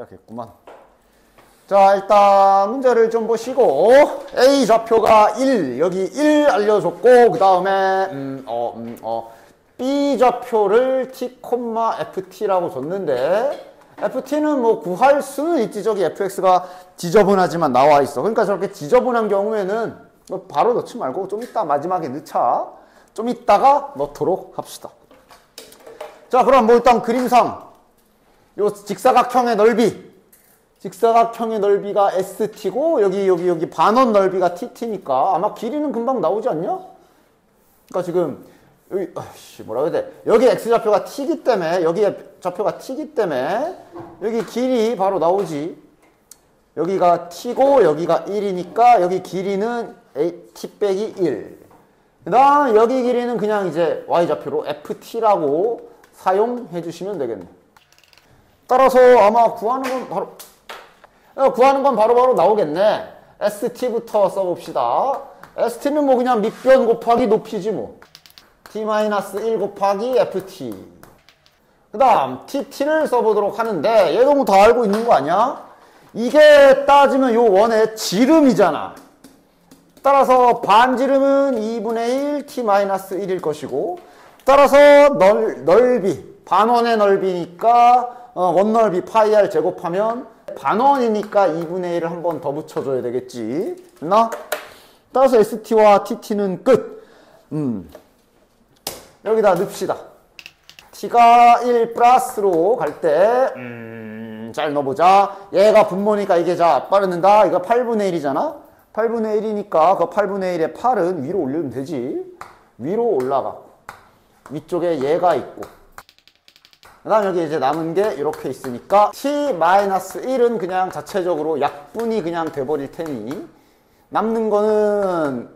해야겠구만. 자, 일단 문제를 좀 보시고 A 좌표가 1, 여기 1 알려줬고 그 다음에 B 좌표를 t, ft라고 줬는데 ft는 뭐 구할 수는 있지. 저기 fx가 지저분하지만 나와 있어. 그러니까 저렇게 지저분한 경우에는 바로 넣지 말고 좀 이따 마지막에 넣자. 좀 이따가 넣도록 합시다. 자, 그럼 뭐 일단 그림상 요 직사각형의 넓이가 ST고 여기 반원 넓이가 TT니까 아마 길이는 금방 나오지 않냐? 그러니까 지금 여기 뭐라 그래야 돼? 여기 X좌표가 T기 때문에 여기 길이 바로 나오지. 여기가 T고 여기가 1이니까 여기 길이는 T 빼기 1. 그 다음 여기 길이는 그냥 이제 Y좌표로 FT라고 사용해 주시면 되겠네. 따라서 아마 구하는 건 바로 나오겠네. ST부터 써봅시다. ST는 뭐 그냥 밑변 곱하기 높이지 뭐. T-1 곱하기 FT. 그 다음 TT를 써보도록 하는데 얘도 뭐 다 알고 있는 거 아니야? 이게 따지면 요 원의 지름이잖아. 따라서 반지름은 2분의 1 T-1일 것이고 따라서 넓이 반원의 넓이니까 원넓이 파이 r 제곱하면 반원이니까 2분의 1을 한 번 더 붙여줘야 되겠지. 됐나? 따라서 ST와 TT는 끝. 여기다 넣읍시다. T가 1 플러스로 갈 때 잘 넣어보자. 얘가 분모니까 이게 자 빠르는다. 이거 8분의 1이잖아. 8분의 1이니까 그 8분의 1의 8은 위로 올리면 되지. 위로 올라가. 위쪽에 얘가 있고 그 다음 여기 이제 남은 게 이렇게 있으니까 T-1은 그냥 자체적으로 약분이 그냥 돼버릴 테니 남는 거는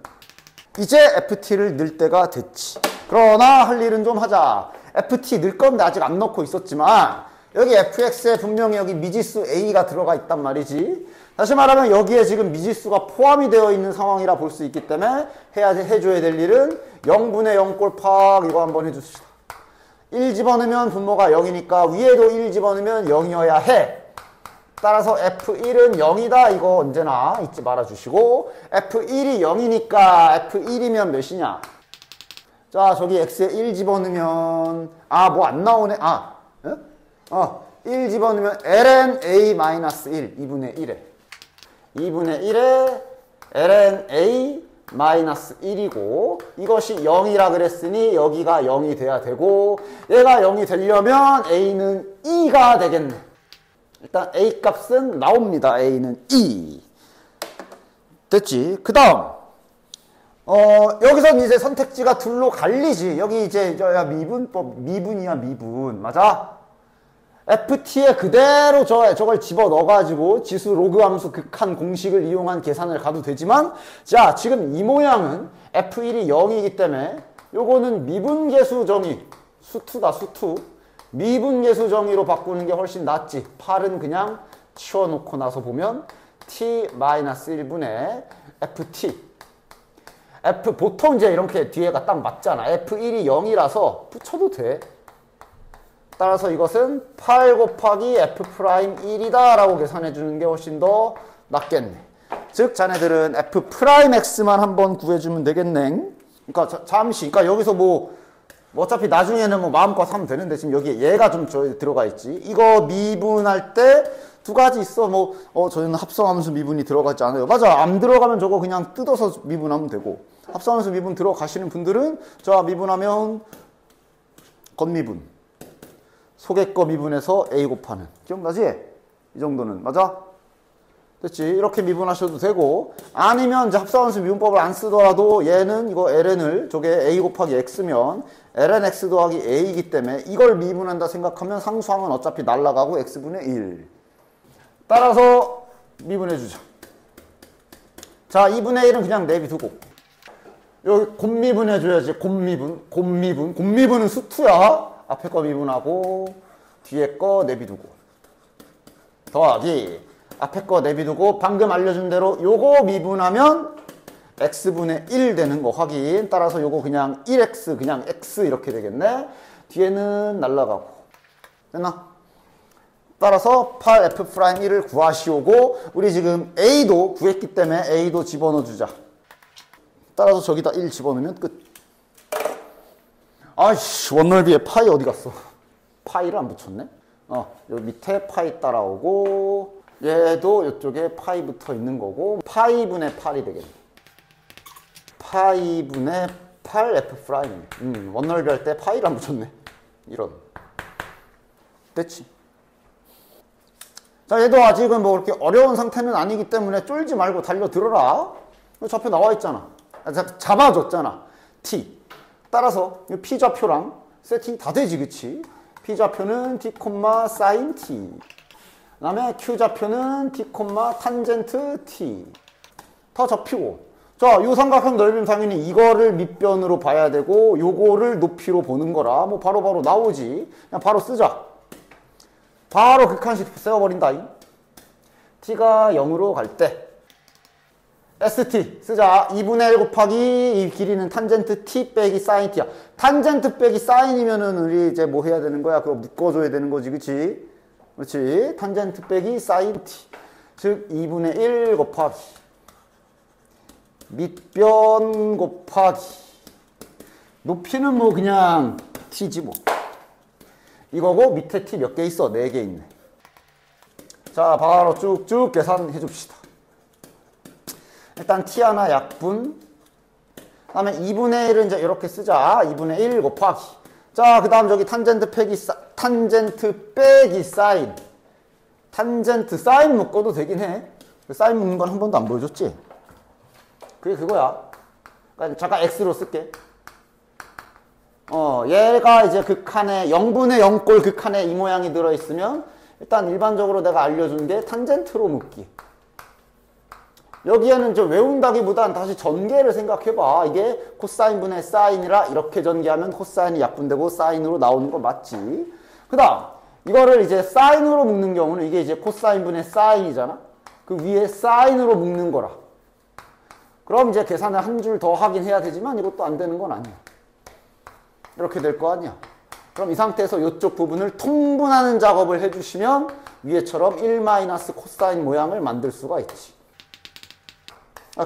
이제 FT를 넣을 때가 됐지. 그러나 할 일은 좀 하자. FT 넣을 건데 아직 안 넣고 있었지만 여기 FX에 분명히 여기 미지수 A가 들어가 있단 말이지. 다시 말하면 여기에 지금 미지수가 포함이 되어 있는 상황이라 볼 수 있기 때문에 해줘야 될 일은 0분의 0 꼴팍 이거 한번 해줍시다. 1 집어넣으면 분모가 0이니까 위에도 1 집어넣으면 0이어야 해. 따라서 F1은 0이다. 이거 언제나 잊지 말아주시고 F1이 0이니까 F1이면 몇이냐? 자, 저기 X에 1 집어넣으면 뭐 안 나오네. 1 집어넣으면 ln A-1 2분의 1에 2분의 1에 ln A-1이고 이것이 0이라 그랬으니 여기가 0이 돼야 되고 얘가 0이 되려면 A는 2가 되겠네. 일단 A 값은 나옵니다. A는 2. 됐지? 그 다음 여기선 이제 선택지가 둘로 갈리지. 여기 이제 미분이야 미분. 맞아? FT에 그대로 저걸 집어 넣어가지고 지수 로그 함수 극한 공식을 이용한 계산을 가도 되지만 자, 지금 이 모양은 F1이 0이기 때문에 요거는 미분계수 정의 수투다 수투. 미분계수 정의로 바꾸는 게 훨씬 낫지. 8은 그냥 치워놓고 나서 보면 T-1분의 FT 보통 이제 이렇게 뒤에가 딱 맞잖아. F1이 0이라서 붙여도 돼. 따라서 이것은 8 곱하기 F'1이다 라고 계산해 주는 게 훨씬 더 낫겠네. 즉 자네들은 F'X만 한번 구해주면 되겠네. 그러니까 잠시 그러니까 여기서 뭐 어차피 나중에는 뭐 마음껏 하면 되는데 지금 여기에 얘가 좀 들어가 있지. 이거 미분할 때 두 가지 있어. 저희는 합성함수 미분이 들어가지 않아요. 맞아. 안 들어가면 저거 그냥 뜯어서 미분하면 되고 합성함수 미분 들어가시는 분들은 자 미분하면 겉미분 속의 거 미분해서 A 곱하는. 기억나지? 이 정도는. 맞아? 됐지? 이렇게 미분하셔도 되고 아니면 이제 합성함수 미분법을 안 쓰더라도 얘는 이거 ln을 저게 A 곱하기 x면 ln x 더하기 a이기 때문에 이걸 미분한다 생각하면 상수항은 어차피 날라가고 x분의 1. 따라서 미분해주자. 자, 2분의 1은 그냥 내비두고 여기 곱미분해줘야지. 곱미분은 수투야. 앞에 거 미분하고 뒤에 거 내비두고 더하기 앞에 거 내비두고 방금 알려준 대로 요거 미분하면 x분의 1 되는 거 확인. 따라서 요거 그냥 1x 그냥 x 이렇게 되겠네. 뒤에는 날라가고 됐나? 따라서 8F'1을 구하시오고 우리 지금 A도 구했기 때문에 A도 집어넣어 주자. 따라서 저기다 1 집어넣으면 끝. 아이씨, 원넓이에 파이 어디 갔어? 파이를 안 붙였네? 여기 밑에 파이 따라오고 얘도 이쪽에 파이 붙어 있는 거고 파이분의 8이 되겠네. 파이분의 8F'. 원넓이 할 때 파이를 안 붙였네. 이런. 됐지? 자, 얘도 아직은 뭐 그렇게 어려운 상태는 아니기 때문에 쫄지 말고 달려들어라. 좌표 나와 있잖아. 잡아줬잖아. T. 따라서 이 P좌표랑 세팅이 다 되지, 그치? P좌표는 T, sin T. 그 다음에 Q좌표는 T, 탄젠트 T. 다 잡히고. 자, 요 삼각형 넓이는 당연히 이거를 밑변으로 봐야 되고 요거를 높이로 보는 거라 뭐 바로바로 나오지. 그냥 바로 쓰자. 바로 극한식 세워버린다. t가 0으로 갈 때 st 쓰자. 2분의 1 곱하기 이 길이는 탄젠트 t 빼기 sin t야. 탄젠트 빼기 sin이면은 우리 이제 뭐 해야 되는 거야? 그거 묶어줘야 되는 거지, 그치? 그렇지. 탄젠트 빼기 sin t. 즉 2분의 1 곱하기 밑변 곱하기 높이는 뭐 그냥 t지 뭐. 이거고 밑에 t 몇 개 있어? 4개 있네. 자, 바로 쭉쭉 계산해 줍시다. 일단 t 하나 약분. 그 다음에 2분의 1은 이제 이렇게 쓰자. 2분의 1 곱하기. 자, 그 다음 저기 탄젠트 빼기 사인. 탄젠트 사인 묶어도 되긴 해. 사인 묶는 건 한 번도 안 보여줬지? 그게 그거야. 그러니까 잠깐 x로 쓸게. 얘가 이제 극한에 0분의 0꼴 극한에 이 모양이 들어있으면 일단 일반적으로 내가 알려준 게 탄젠트로 묶기. 여기에는 좀 외운다기보단 다시 전개를 생각해봐. 이게 코사인분의 사인이라 이렇게 전개하면 코사인이 약분되고 사인으로 나오는 거 맞지? 그 다음 이거를 이제 사인으로 묶는 경우는 이게 이제 코사인분의 사인이잖아. 그 위에 사인으로 묶는 거라. 그럼 이제 계산을 한 줄 더 하긴 해야 되지만 이것도 안 되는 건 아니야. 이렇게 될 거 아니야. 그럼 이 상태에서 이쪽 부분을 통분하는 작업을 해주시면 위에처럼 1 코사인 모양을 만들 수가 있지.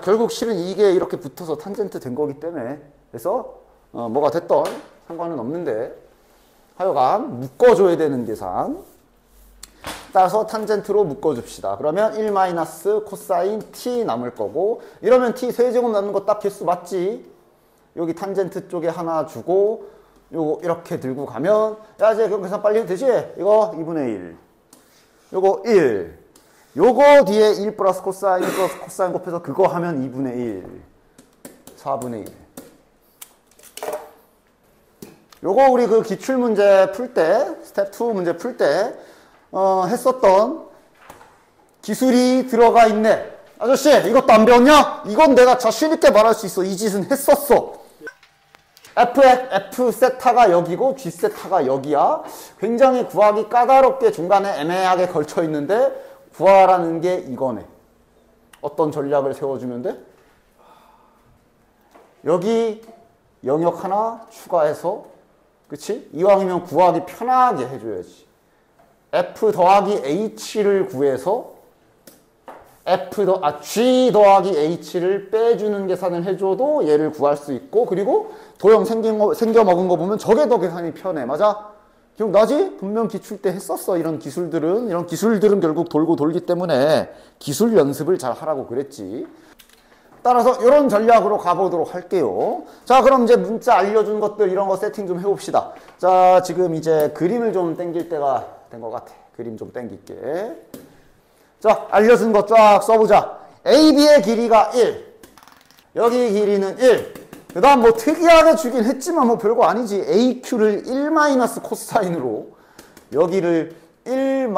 결국 실은 이게 이렇게 붙어서 탄젠트 된 거기 때문에 그래서 뭐가 됐던 상관은 없는데 하여간 묶어줘야 되는 계산. 따라서 탄젠트로 묶어줍시다. 그러면 1 코사인 t 남을 거고 이러면 t 세제곱 남는 거 딱 개수 맞지? 여기 탄젠트 쪽에 하나 주고 요거 이렇게 들고 가면 야 이제 그럼 계산 빨리 해도 되지? 이거 2분의 1 요거 1 요거 뒤에 1 플러스 코사인 곱해서 그거 하면 2분의 1 4분의 1 요거 우리 그 기출문제 풀 때 스텝 2 문제 풀 때 했었던 기술이 들어가 있네. 아저씨 이것도 안 배웠냐? 이건 내가 자신 있게 말할 수 있어. 이 짓은 했었어. F 세타가 여기고 G 세타가 여기야. 굉장히 구하기 까다롭게 중간에 애매하게 걸쳐 있는데 구하라는 게 이거네. 어떤 전략을 세워주면 돼? 여기 영역 하나 추가해서 그치? 이왕이면 구하기 편하게 해줘야지. F 더하기 H를 구해서 G 더하기 H를 빼주는 계산을 해줘도 얘를 구할 수 있고 그리고 도형 생겨 먹은 거 보면 저게 더 계산이 편해. 맞아? 기억나지? 분명 기출 때 했었어. 이런 기술들은 결국 돌고 돌기 때문에 기술 연습을 잘 하라고 그랬지. 따라서 이런 전략으로 가보도록 할게요. 자, 그럼 이제 문자 알려준 것들 이런 거 세팅 좀 해봅시다. 자, 지금 이제 그림을 좀 당길 때가 된 것 같아. 그림 좀 당길게. 자, 알려준 거 쫙 써보자. AB의 길이가 1. 여기 길이는 1. 그 다음 뭐 특이하게 주긴 했지만 뭐 별거 아니지. AQ를 1 코사인으로 여기를 1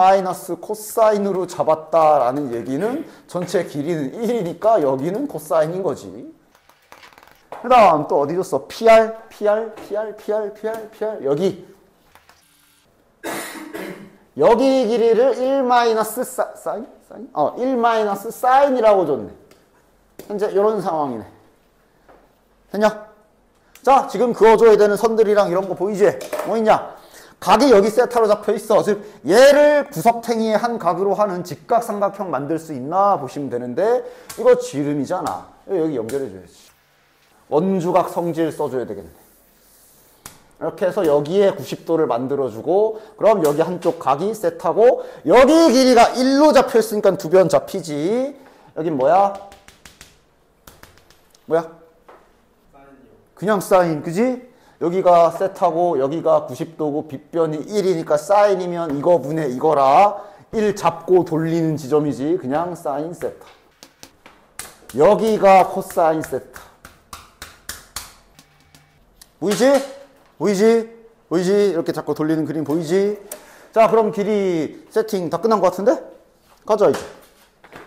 코사인으로 잡았다라는 얘기는 전체 길이는 1이니까 여기는 코사인인 거지. 그 다음 또 어디 줬어? PR 여기 길이를 1 사인? 1 사인이라고 줬네. 현재 이런 상황이네. 됐냐? 자, 지금 그어줘야 되는 선들이랑 이런 거 보이지? 뭐 있냐? 각이 여기 세타로 잡혀 있어. 즉 얘를 구석탱이의 한 각으로 하는 직각삼각형 만들 수 있나 보시면 되는데 이거 지름이잖아. 여기 연결해 줘야지. 원주각 성질 써줘야 되겠네. 이렇게 해서 여기에 90도를 만들어주고 그럼 여기 한쪽 각이 세타고 여기 길이가 1로 잡혀 있으니까 두 변 잡히지. 여긴 뭐야? 뭐야? 그냥 사인, 그지? 여기가 세타고 여기가 90도고 빗변이 1이니까 사인이면 이거 분의 이거라. 1 잡고 돌리는 지점이지. 그냥 사인 세타. 여기가 코사인 세타. 보이지? 보이지? 보이지? 이렇게 자꾸 돌리는 그림 보이지? 자, 그럼 길이 세팅 다 끝난 것 같은데? 가자 이제.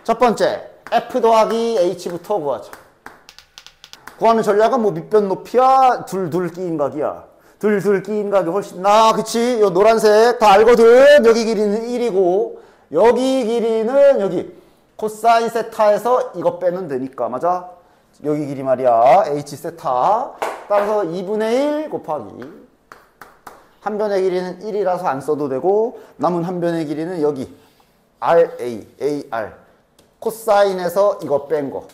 첫 번째 F 더하기 H부터 구하자. 구하는 전략은 뭐 밑변 높이야, 둘 끼인 각이야. 둘 끼인 각이 훨씬 그치? 요 노란색 다 알거든. 여기 길이는 1이고 여기 길이는 여기 코사인 세타에서 이거 빼면 되니까 맞아? 여기 길이 말이야 H 세타. 따라서 2분의 1 곱하기 한 변의 길이는 1이라서 안 써도 되고 남은 한 변의 길이는 여기 RA, AR 코사인에서 이거 뺀 거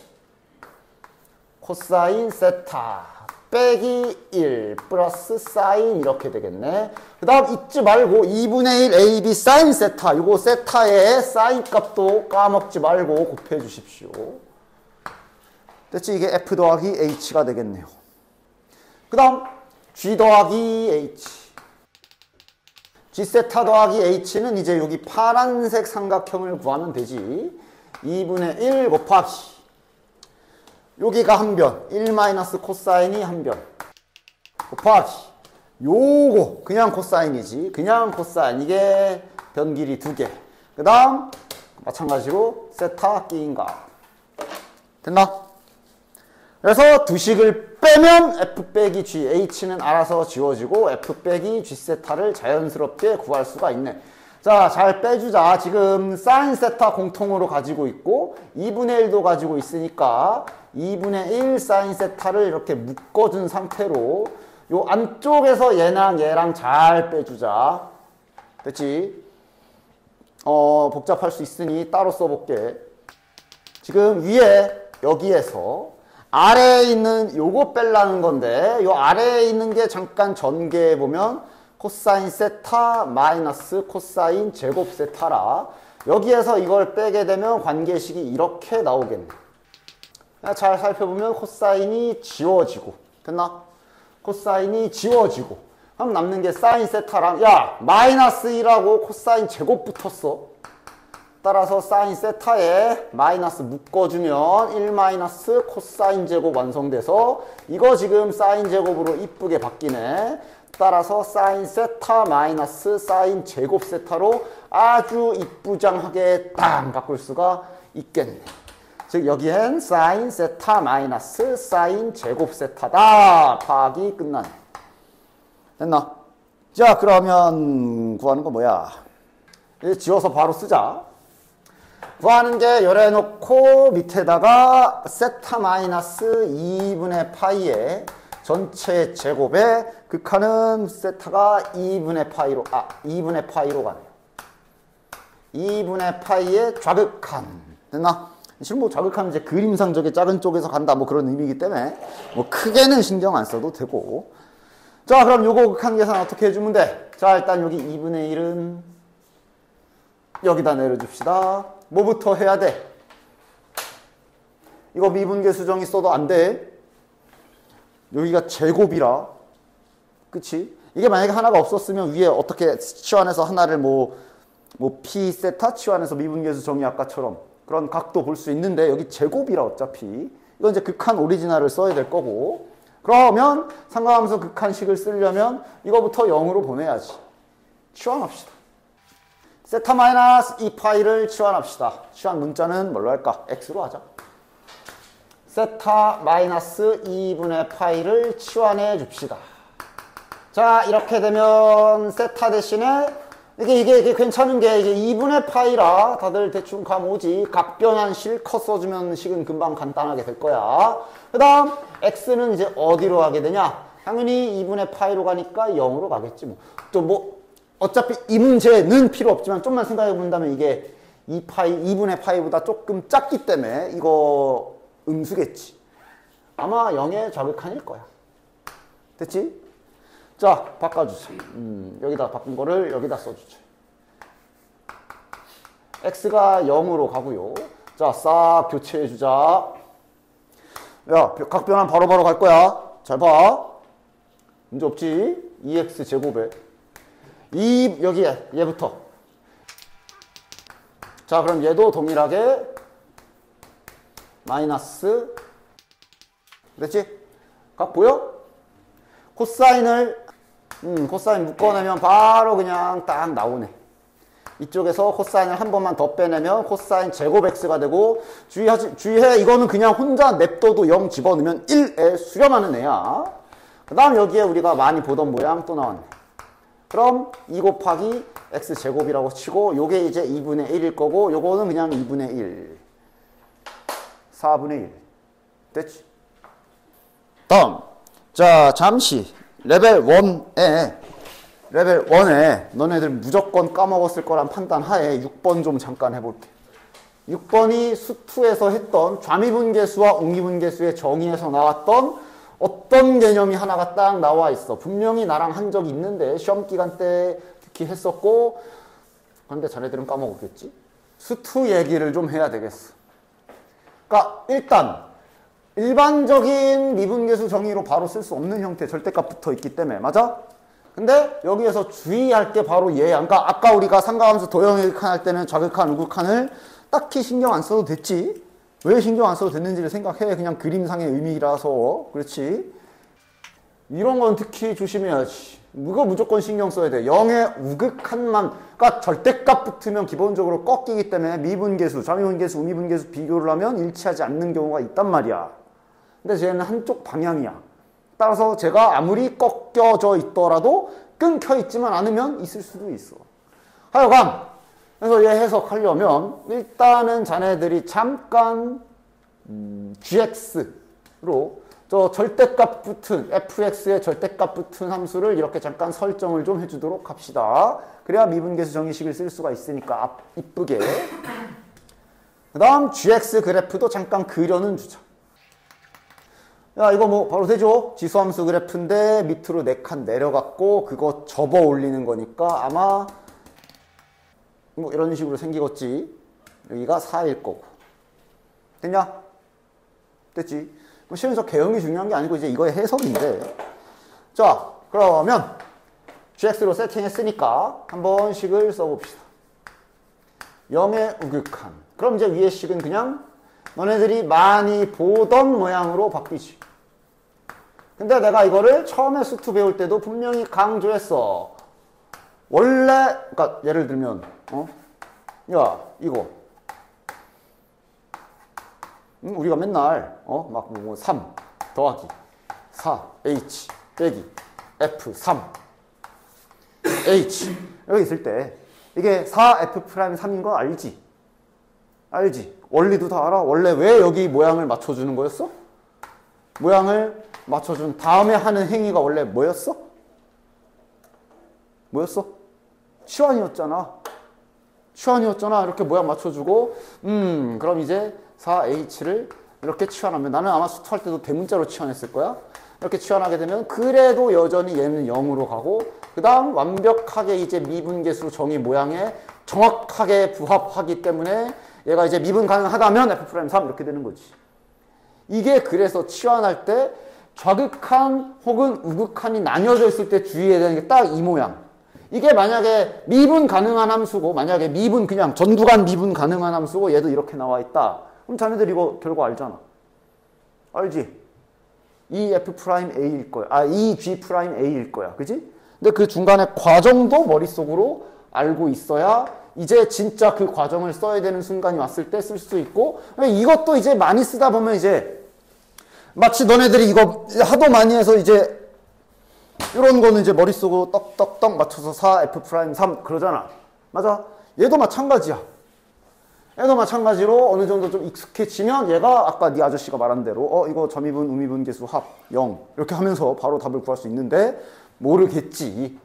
코사인 세타 빼기 1 플러스 사인 이렇게 되겠네. 그 다음 잊지 말고 2분의 1 AB 사인 세타 이거 세타의 사인 값도 까먹지 말고 곱해 주십시오. 됐지? 이게 F 더하기 H가 되겠네요. 그 다음 G 더하기 H G 세타 더하기 H는 이제 여기 파란색 삼각형을 구하면 되지. 2분의 1 곱하기 여기가 한 변, 1 마이너스 코사인이 한 변 곱하기 요거 그냥 코사인이지. 그냥 코사인 이게 변 길이 2개. 그 다음 마찬가지로 세타 끼인가 됐나? 그래서 두 식을 빼면 F 빼기 G, H는 알아서 지워지고 F 빼기 G 세타를 자연스럽게 구할 수가 있네. 자, 잘 빼주자. 지금 사인 세타 공통으로 가지고 있고 2분의 1도 가지고 있으니까 2분의 1 사인 세타를 이렇게 묶어준 상태로 요 안쪽에서 얘랑 잘 빼주자. 됐지? 복잡할 수 있으니 따로 써볼게. 지금 위에 여기에서 아래에 있는 요거 빼려는 건데 요 아래에 있는 게 잠깐 전개해 보면 코사인 세타 마이너스 코사인 제곱 세타라. 여기에서 이걸 빼게 되면 관계식이 이렇게 나오겠네. 잘 살펴보면 코사인이 지워지고 됐나? 코사인이 지워지고 그럼 남는 게 사인 세타랑 야 마이너스 1하고 코사인 제곱 붙었어. 따라서 사인 세타에 마이너스 묶어주면 1 마이너스 코사인 제곱 완성돼서 이거 지금 사인 제곱으로 이쁘게 바뀌네. 따라서 사인 세타 마이너스 사인 제곱 세타로 아주 이쁘장하게 딱 바꿀 수가 있겠네. 즉 여기엔 사인 세타 마이너스 사인 제곱 세타다. 파악이 끝나네. 됐나? 자, 그러면 구하는 거 뭐야? 이제 지워서 바로 쓰자. 구하는 게 열어놓고 밑에다가 세타 마이너스 2분의 파이에 전체 제곱에 극한은 세타가 2분의 파이로 가네요. 2분의 파이의 좌극한. 됐나? 지금 뭐 좌극하면 이제 그림상 저게 작은 쪽에서 간다 뭐 그런 의미이기 때문에 뭐 크게는 신경 안 써도 되고. 자, 그럼 요거 극한 계산 어떻게 해주면 돼? 자, 일단 여기 2분의 1은 여기다 내려줍시다. 뭐부터 해야 돼? 이거 미분계 수정이 써도 안 돼. 여기가 제곱이라. 그치? 이게 만약에 하나가 없었으면 위에 어떻게 치환해서 하나를 뭐 P 세타 치환해서 미분계 수정이 아까처럼 그런 각도 볼 수 있는데 여기 제곱이라 어차피. 이건 이제 극한 오리지널을 써야 될 거고. 그러면 상관함수 극한식을 쓰려면 이거부터 0으로 보내야지. 치환합시다. 세타 마이너스 2파이를 치환합시다. 치환 문자는 뭘로 할까? x로 하자. 세타 마이너스 2분의 파이를 치환해 줍시다. 자, 이렇게 되면 세타 대신에 이게 괜찮은 게 이게 2분의 파이라 다들 대충 감 오지. 각변환 실컷 써주면 식은 금방 간단하게 될 거야. 그 다음 x는 이제 어디로 가게 되냐? 당연히 2분의 파이로 가니까 0으로 가겠지 뭐. 또 뭐 어차피 이 문제는 필요 없지만 좀만 생각해 본다면 이게 2분의 파이보다 조금 작기 때문에 이거 음수겠지. 아마 0의 좌극한일 거야. 됐지? 자, 바꿔주자. 여기다 바꾼 거를 여기다 써주자. x가 0으로 가고요. 자, 싹 교체해주자. 야, 각 변환 바로바로 갈 거야. 잘 봐. 문제 없지? 2x 제곱에 여기에 얘부터. 자, 그럼 얘도 동일하게 마이너스. 됐지? 각 보여? 코사인을 코사인 묶어내면 바로 그냥 딱 나오네. 이쪽에서 코사인을 한 번만 더 빼내면 코사인 제곱 x가 되고, 주의해. 이거는 그냥 혼자 냅둬도 0 집어넣으면 1에 수렴하는 애야. 그 다음 여기에 우리가 많이 보던 모양 또 나왔네. 그럼 2 곱하기 x 제곱이라고 치고, 요게 이제 2분의 1일 거고, 요거는 그냥 2분의 1. 4분의 1. 됐지? 다음. 자, 잠시 레벨 1에 너네들 무조건 까먹었을 거란 판단하에 6번 좀 잠깐 해볼게. 6번이 수2에서 했던 좌미분계수와 옹미분계수의 정의에서 나왔던 어떤 개념이 하나가 딱 나와 있어. 분명히 나랑 한 적이 있는데 시험 기간 때 특히 했었고, 그런데 자네들은 까먹었겠지? 수2 얘기를 좀 해야 되겠어. 그러니까 일단 일반적인 미분계수 정의로 바로 쓸 수 없는 형태 절대값 붙어 있기 때문에, 맞아? 근데 여기에서 주의할 게 바로 얘야. 그러니까 아까 우리가 삼각함수 도형극한 할 때는 좌극한, 우극한을 딱히 신경 안 써도 됐지. 왜 신경 안 써도 됐는지를 생각해. 그냥 그림상의 의미라서. 그렇지. 이런 건 특히 조심해야지. 이거 무조건 신경 써야 돼. 0의 우극한만, 그러니까 절대값 붙으면 기본적으로 꺾이기 때문에 미분계수, 좌미분계수, 우미분계수 비교를 하면 일치하지 않는 경우가 있단 말이야. 근데 쟤는 한쪽 방향이야. 따라서 제가 아무리 꺾여져 있더라도 끊겨 있지만 않으면 있을 수도 있어. 하여간 그래서 얘 해석하려면 일단은 자네들이 잠깐 gx로 저 절대값 붙은 fx의 절대값 붙은 함수를 이렇게 잠깐 설정을 좀 해주도록 합시다. 그래야 미분계수 정의식을 쓸 수가 있으니까 이쁘게. 그 다음 gx 그래프도 잠깐 그려는 주자. 야, 이거 뭐 바로 되죠? 지수함수 그래프인데 밑으로 4칸 내려갔고 그거 접어 올리는 거니까 아마 뭐 이런 식으로 생기겠지. 여기가 4일 거고. 됐냐? 됐지? 뭐 실에서 개형이 중요한 게 아니고 이제 이거의 해석인데. 자, 그러면 gx로 세팅했으니까 한번 식을 써봅시다. 0의 우극한. 그럼 이제 위의 식은 그냥 너네들이 많이 보던 모양으로 바뀌지. 근데 내가 이거를 처음에 수2 배울 때도 분명히 강조했어. 원래, 그러니까 예를 들면, 야, 이거. 우리가 맨날, 막 3 더하기 4H 빼기 F3 H 여기 있을 때 이게 4F'3인 거 알지? 알지? 원리도 다 알아? 원래 왜 여기 모양을 맞춰주는 거였어? 모양을 맞춰준 다음에 하는 행위가 원래 뭐였어? 뭐였어? 치환이었잖아. 치환이었잖아. 이렇게 모양 맞춰주고 그럼 이제 4H를 이렇게 치환하면 나는 아마 수투할 때도 대문자로 치환했을 거야. 이렇게 치환하게 되면 그래도 여전히 얘는 0으로 가고 그 다음 완벽하게 이제 미분계수 정의 모양에 정확하게 부합하기 때문에 얘가 이제 미분 가능하다면 F'3 이렇게 되는 거지. 이게 그래서 치환할 때 좌극한 혹은 우극한이 나뉘어져 있을 때 주의해야 되는 게 딱 이 모양. 이게 만약에 미분 가능한 함수고 만약에 미분 그냥 전두간 미분 가능한 함수고 얘도 이렇게 나와 있다. 그럼 자네들 이거 결과 알잖아. 알지? 이 F'A일 거야. 이 G'A일 거야. 그지? 근데 그 중간에 과정도 머릿속으로 알고 있어야 이제 진짜 그 과정을 써야 되는 순간이 왔을 때 쓸 수 있고 이것도 이제 많이 쓰다 보면 이제 마치 너네들이 이거 하도 많이 해서 이제 이런 거는 이제 머릿속으로 떡떡떡 맞춰서 4F'3 그러잖아. 맞아? 얘도 마찬가지야. 얘도 마찬가지로 어느 정도 좀 익숙해지면 얘가 아까 네 아저씨가 말한 대로 이거 점이분, 우미분 계수 합 0 이렇게 하면서 바로 답을 구할 수 있는데 모르겠지.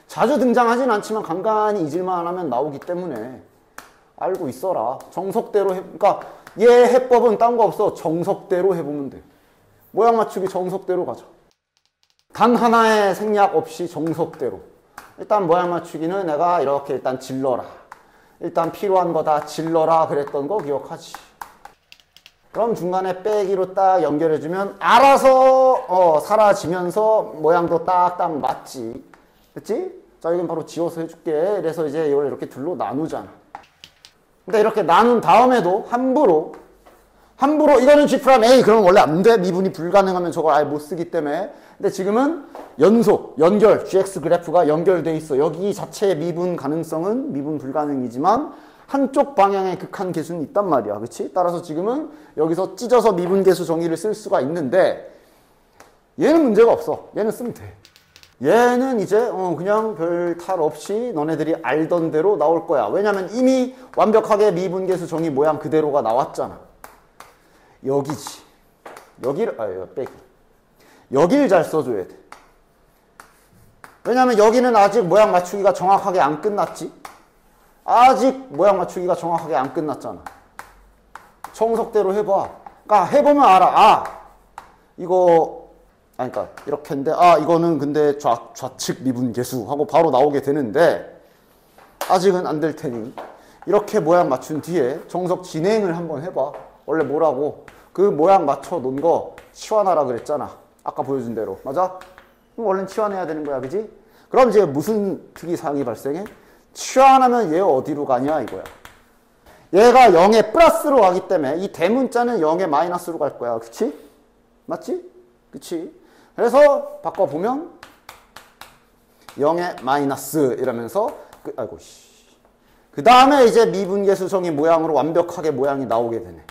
자주 등장하진 않지만 간간히 잊을만 하면 나오기 때문에 알고 있어라. 정석대로 그러니까 얘 해법은 딴 거 없어. 정석대로 해보면 돼. 모양 맞추기 정석대로 가자. 단 하나의 생략 없이 정석대로. 일단 모양 맞추기는 내가 이렇게 일단 질러라. 일단 필요한 거 다 질러라 그랬던 거 기억하지. 그럼 중간에 빼기로 딱 연결해주면 알아서 사라지면서 모양도 딱딱 맞지. 됐지? 자, 이건 바로 지워서 해줄게. 그래서 이제 이걸 이렇게 둘로 나누잖아. 근데 이렇게 나눈 다음에도 함부로 이거는 G 프라임 A 그러면 원래 안 돼. 미분이 불가능하면 저걸 아예 못 쓰기 때문에. 근데 지금은 연결 GX 그래프가 연결돼 있어. 여기 자체의 미분 가능성은 미분 불가능이지만 한쪽 방향의 극한 계수는 있단 말이야. 그렇지? 따라서 지금은 여기서 찢어서 미분 계수 정의를 쓸 수가 있는데 얘는 문제가 없어. 얘는 쓰면 돼. 얘는 이제 그냥 별 탈 없이 너네들이 알던 대로 나올 거야. 왜냐면 이미 완벽하게 미분 계수 정의 모양 그대로가 나왔잖아. 여기지. 빼기. 여기를 잘 써줘야 돼. 왜냐면 여기는 아직 모양 맞추기가 정확하게 안 끝났지. 아직 모양 맞추기가 정확하게 안 끝났잖아. 정석대로 해봐. 그러니까 해보면 알아. 그러니까 이렇게 했는데 이거는 근데 좌측 미분 계수 하고 바로 나오게 되는데 아직은 안 될 테니 이렇게 모양 맞춘 뒤에 정석 진행을 한번 해봐. 원래 뭐라고? 그 모양 맞춰 놓은 거 치환하라 그랬잖아. 아까 보여준 대로. 맞아? 그럼 원래는 치환해야 되는 거야. 그지? 그럼 이제 무슨 특이사항이 발생해? 치환하면 얘 어디로 가냐 이거야. 얘가 0에 플러스로 가기 때문에 이 대문자는 0에 마이너스로 갈 거야. 그치? 맞지? 그치? 그래서 바꿔보면 0에 마이너스 이러면서 그 다음에 이제 미분계수 정의 모양으로 완벽하게 모양이 나오게 되네.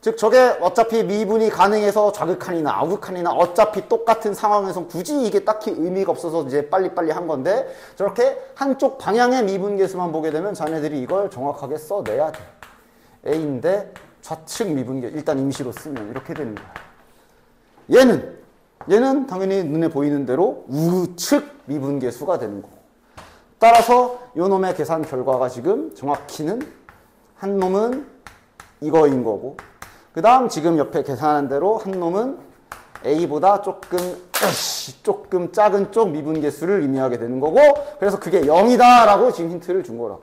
즉 저게 어차피 미분이 가능해서 좌극한이나 우극한이나 어차피 똑같은 상황에서 굳이 이게 딱히 의미가 없어서 이제 빨리빨리 한 건데 저렇게 한쪽 방향의 미분계수만 보게 되면 자네들이 이걸 정확하게 써내야 돼. A인데 좌측 미분계수 일단 임시로 쓰면 이렇게 되는 거야. 얘는 당연히 눈에 보이는 대로 우측 미분계수가 되는 거고. 따라서 요 놈의 계산 결과가 지금 정확히는 한 놈은 이거인 거고 그 다음 지금 옆에 계산한 대로 한 놈은 A보다 조금 작은 쪽 미분계수를 의미하게 되는 거고 그래서 그게 0이다 라고 지금 힌트를 준 거라고.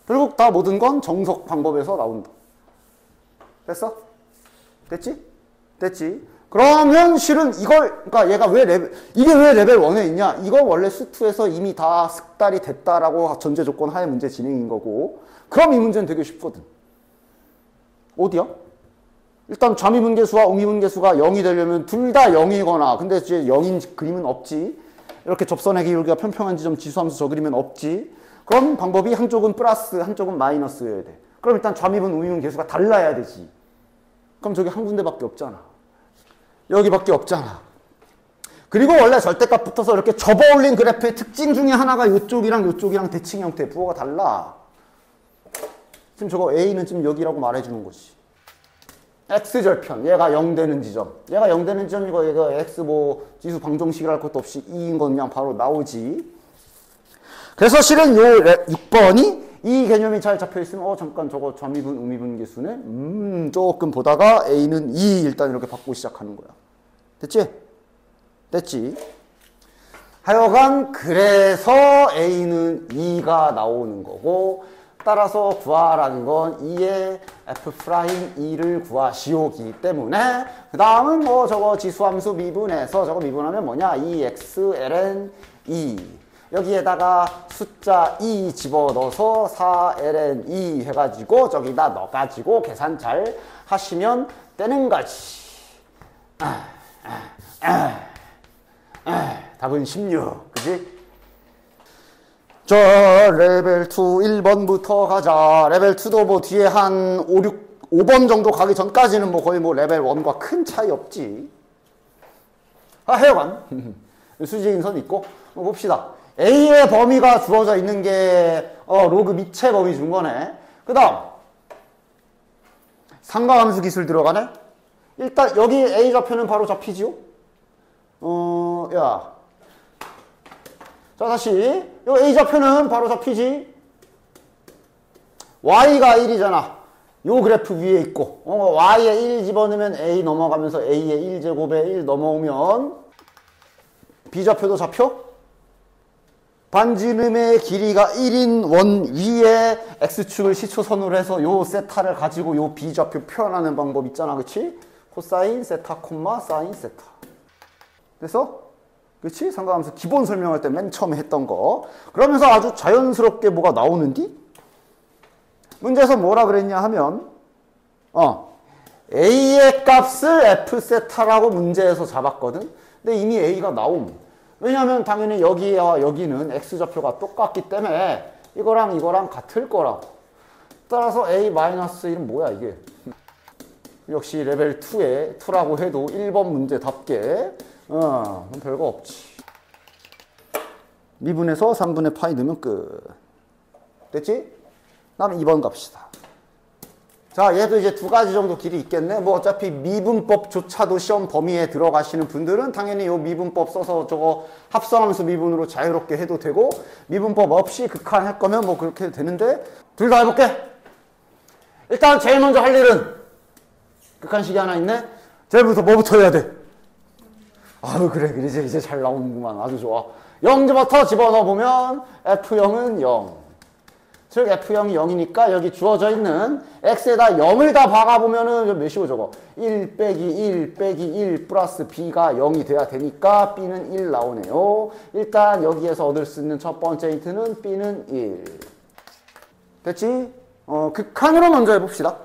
결국 다 모든 건 정석 방법에서 나온다. 됐어? 됐지? 그러면 실은 그러니까 얘가 이게 왜 레벨 1에 있냐? 이건 원래 수2에서 이미 다 습달이 됐다라고 전제 조건 하에 문제 진행인 거고 그럼 이 문제는 되게 쉽거든. 어디야? 일단 좌미분계수와 우미분계수가 0이 되려면 둘 다 0이거나 근데 이제 0인 그림은 없지. 이렇게 접선의 기울기가 평평한 지점 지수함수 저 그리면 없지. 그럼 방법이 한쪽은 플러스 한쪽은 마이너스여야 돼. 그럼 일단 좌미분 우미분계수가 달라야 되지. 그럼 저기 한 군데밖에 없잖아. 여기밖에 없잖아. 그리고 원래 절대값 붙어서 이렇게 접어올린 그래프의 특징 중에 하나가 이쪽이랑 대칭 형태 부호가 달라. 지금 저거 A는 지금 여기라고 말해주는 거지. X절편, 얘가 0 되는 지점. 얘가 0 되는 지점, 얘가 X 지수 방정식을 할 것도 없이 2인 건 그냥 바로 나오지. 그래서 실은 요 6번이 이 개념이 잘 잡혀있으면 잠깐 저거 좌미분, 우미분 계수네? 조금 보다가 A는 2 일단 이렇게 받고 시작하는 거야. 됐지? 하여간 그래서 A는 2가 나오는 거고 따라서 구하라는 건 2의 F'2를 구하시오기 때문에 그 다음은 저거 지수함수 미분해서 저거 미분하면 뭐냐 2x ln 2 여기에다가 숫자 2 집어넣어서 4ln 2 해가지고 저기다 넣어가지고 계산 잘 하시면 되는 거지. 답은 16 그지? 저 레벨 2 1번부터 가자. 레벨 2도 뒤에 한 5번 정도 가기 전까지는 거의 레벨 1과 큰 차이 없지. 하여간 수직인선 있고 봅시다. A의 범위가 주어져 있는 게 로그 미체 범위 준 거네. 그 다음 상가함수 기술 들어가네. 일단 여기 A 좌표는 바로 잡히지요. 야. 자, 다시. 요 A좌표는 바로 잡히지? Y가 1이잖아. 요 그래프 위에 있고, Y에 1 집어넣으면 A 넘어가면서 A에 1제곱에 1 넘어오면 B좌표도 잡혀? 반지름의 길이가 1인 원 위에 X축을 시초선으로 해서 요 세타를 가지고 요 B좌표 표현하는 방법 있잖아. 그치? 코사인 세타, 콤마, 사인 세타. 그래서 그치? 삼각함수 기본 설명할 때 맨 처음에 했던 거. 그러면서 아주 자연스럽게 뭐가 나오는디? 문제에서 뭐라 그랬냐 하면 A의 값을 F 세타라고 문제에서 잡았거든. 근데 이미 A가 나옴. 왜냐하면 당연히 여기와 여기는 X좌표가 똑같기 때문에 이거랑 같을 거라고. 따라서 A-1은 뭐야 이게. 역시 레벨 2라고 해도 1번 문제답게 별거 없지. 미분에서 3분의 파이 넣으면 끝. 됐지? 다음 2번 갑시다. 자, 얘도 이제 두 가지 정도 길이 있겠네. 뭐 어차피 미분법조차도 시험 범위에 들어가시는 분들은 당연히 요 미분법 써서 저거 합성함수 미분으로 자유롭게 해도 되고, 미분법 없이 극한할 거면 뭐 그렇게 해도 되는데, 둘 다 해볼게. 일단 제일 먼저 할 일은 극한식이 하나 있네. 제일 먼저 뭐부터 해야 돼? 아유, 그래. 이제 잘 나오는구만. 아주 좋아. 0부터 집어넣어보면 F0은 0. 즉 F0이 0이니까 여기 주어져 있는 X에다 0을 다 박아보면은 몇이고 저거 1 빼기 1 빼기 1 플러스 B가 0이 돼야 되니까 B는 1 나오네요. 일단 여기에서 얻을 수 있는 첫 번째 힌트는 B는 1. 됐지? 극한으로 먼저 해봅시다.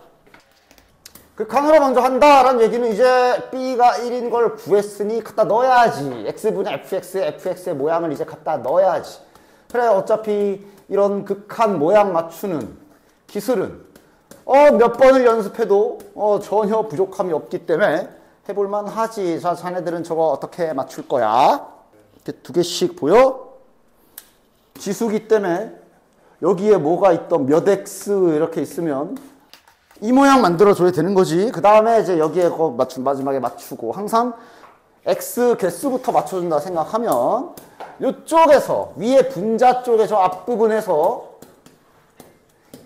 극한으로 먼저 한다라는 얘기는 이제 B가 1인 걸 구했으니 갖다 넣어야지. X분의 FX의 모양을 이제 갖다 넣어야지. 그래, 어차피 이런 극한 모양 맞추는 기술은 몇 번을 연습해도 전혀 부족함이 없기 때문에 해볼만 하지. 자, 자네들은 저거 어떻게 맞출 거야? 이렇게 두 개씩 보여? 지수기 때문에 여기에 뭐가 있던 몇 X 이렇게 있으면 이 모양 만들어줘야 되는 거지. 그 다음에 이제 여기에 마지막에 맞추고, 항상 X 개수부터 맞춰준다 생각하면 이쪽에서 위에 분자 쪽에 저 앞부분에서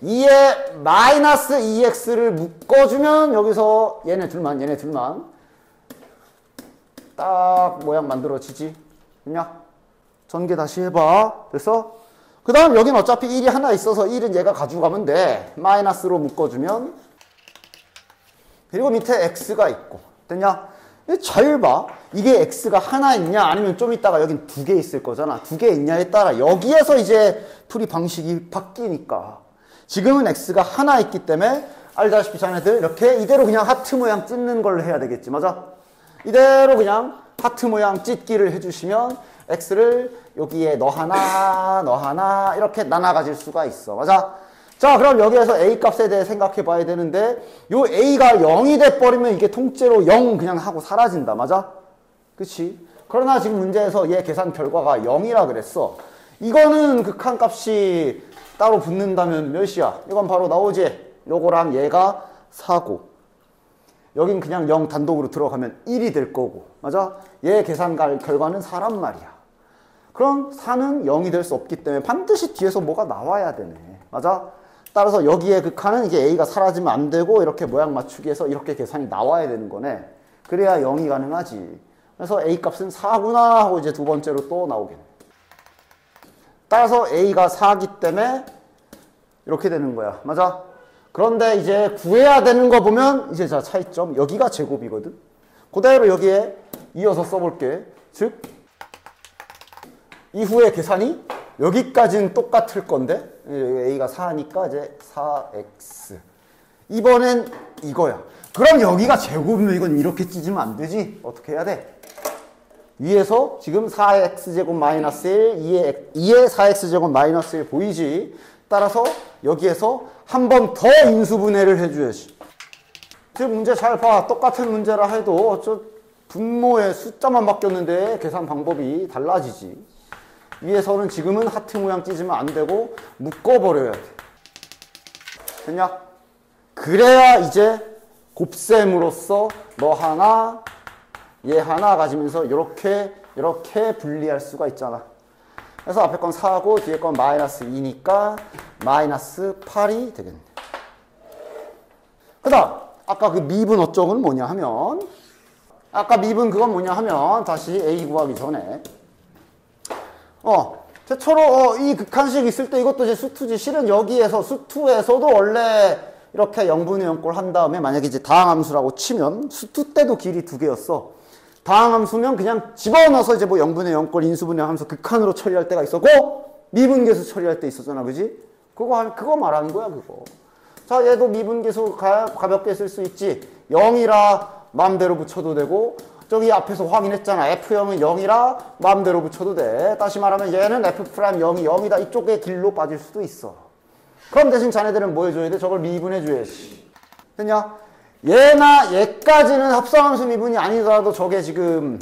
2에 마이너스 2x를 묶어주면 여기서 얘네 둘만 딱 모양 만들어지지. 그냥 전개 다시 해봐. 그래서 그 다음 여긴 어차피 1이 하나 있어서 1은 얘가 가지고 가면 돼. 마이너스로 묶어주면. 그리고 밑에 x가 있고. 됐냐? 잘 봐. 이게 x가 하나 있냐 아니면 좀 있다가 여긴 두 개 있을 거잖아. 두 개 있냐에 따라 여기에서 이제 풀이 방식이 바뀌니까. 지금은 x가 하나 있기 때문에 알다시피 자네들 이렇게 이대로 그냥 하트 모양 찢는 걸로 해야 되겠지. 맞아? 이대로 그냥 하트 모양 찢기를 해주시면 x를 여기에 너 하나 이렇게 나눠 가질 수가 있어. 맞아? 자, 그럼 여기에서 a 값에 대해 생각해 봐야 되는데 요 a가 0이 돼버리면 이게 통째로 0 그냥 하고 사라진다. 맞아? 그치? 그러나 지금 문제에서 얘 계산 결과가 0이라 그랬어. 이거는 극한값이 따로 붙는다면 몇이야? 이건 바로 나오지? 요거랑 얘가 4고 여긴 그냥 0 단독으로 들어가면 1이 될 거고. 맞아? 얘 계산 결과는 4란 말이야. 그럼 4는 0이 될 수 없기 때문에 반드시 뒤에서 뭐가 나와야 되네. 맞아? 따라서 여기에 극한은 이게 a가 사라지면 안 되고 이렇게 모양 맞추기 해서 이렇게 계산이 나와야 되는 거네. 그래야 0이 가능하지. 그래서 a 값은 4구나 하고 이제 두 번째로 또 나오겠네. 따라서 a가 4기 때문에 이렇게 되는 거야. 맞아? 그런데 이제 구해야 되는 거 보면 이제 자 차이점 여기가 제곱이거든. 그대로 여기에 이어서 써볼게. 즉 이후에 계산이 여기까지는 똑같을 건데 a가 4니까 이제 4x. 이번엔 이거야. 그럼 여기가 제곱이면 이건 이렇게 찢으면 안 되지. 어떻게 해야 돼? 위에서 지금 4x제곱 마이너스 1, 2에 4x제곱 마이너스 1 보이지? 따라서 여기에서 한 번 더 인수분해를 해줘야지. 지금 문제 잘 봐. 똑같은 문제라 해도 저 분모의 숫자만 바뀌었는데 계산 방법이 달라지지. 위에서는 지금은 하트 모양 찢으면 안 되고 묶어버려야 돼. 됐냐? 그래야 이제 곱셈으로써 너 하나, 얘 하나 가지면서 이렇게 분리할 수가 있잖아. 그래서 앞에 건 4고 뒤에 건 마이너스 2니까 마이너스 8이 되겠네. 그 다음 아까 그 미분 어쩌고는 뭐냐 하면 아까 미분 그건 뭐냐 하면 다시 A 구하기 전에 최초로 이 극한식 있을 때 이것도 이제 수투지. 실은 여기에서 수투에서도 원래 이렇게 0분의 0꼴 한 다음에 만약에 이제 다항함수라고 치면 수투 때도 길이 2개였어. 다항함수면 그냥 집어넣어서 이제 뭐 0분의 0꼴 인수분해하면서 극한으로 처리할 때가 있었고 미분계수 처리할 때 있었잖아. 그지? 그거 말하는 거야, 그거. 자, 얘도 미분계수 가볍게 쓸 수 있지. 0이라 마음대로 붙여도 되고 저기 앞에서 확인했잖아. F형은 0이라 마음대로 붙여도 돼. 다시 말하면 얘는 F'0이 0이다. 이쪽의 길로 빠질 수도 있어. 그럼 대신 자네들은 뭐 해줘야 돼? 저걸 미분해줘야지. 됐냐? 얘나 얘까지는 합성함수 미분이 아니더라도 저게 지금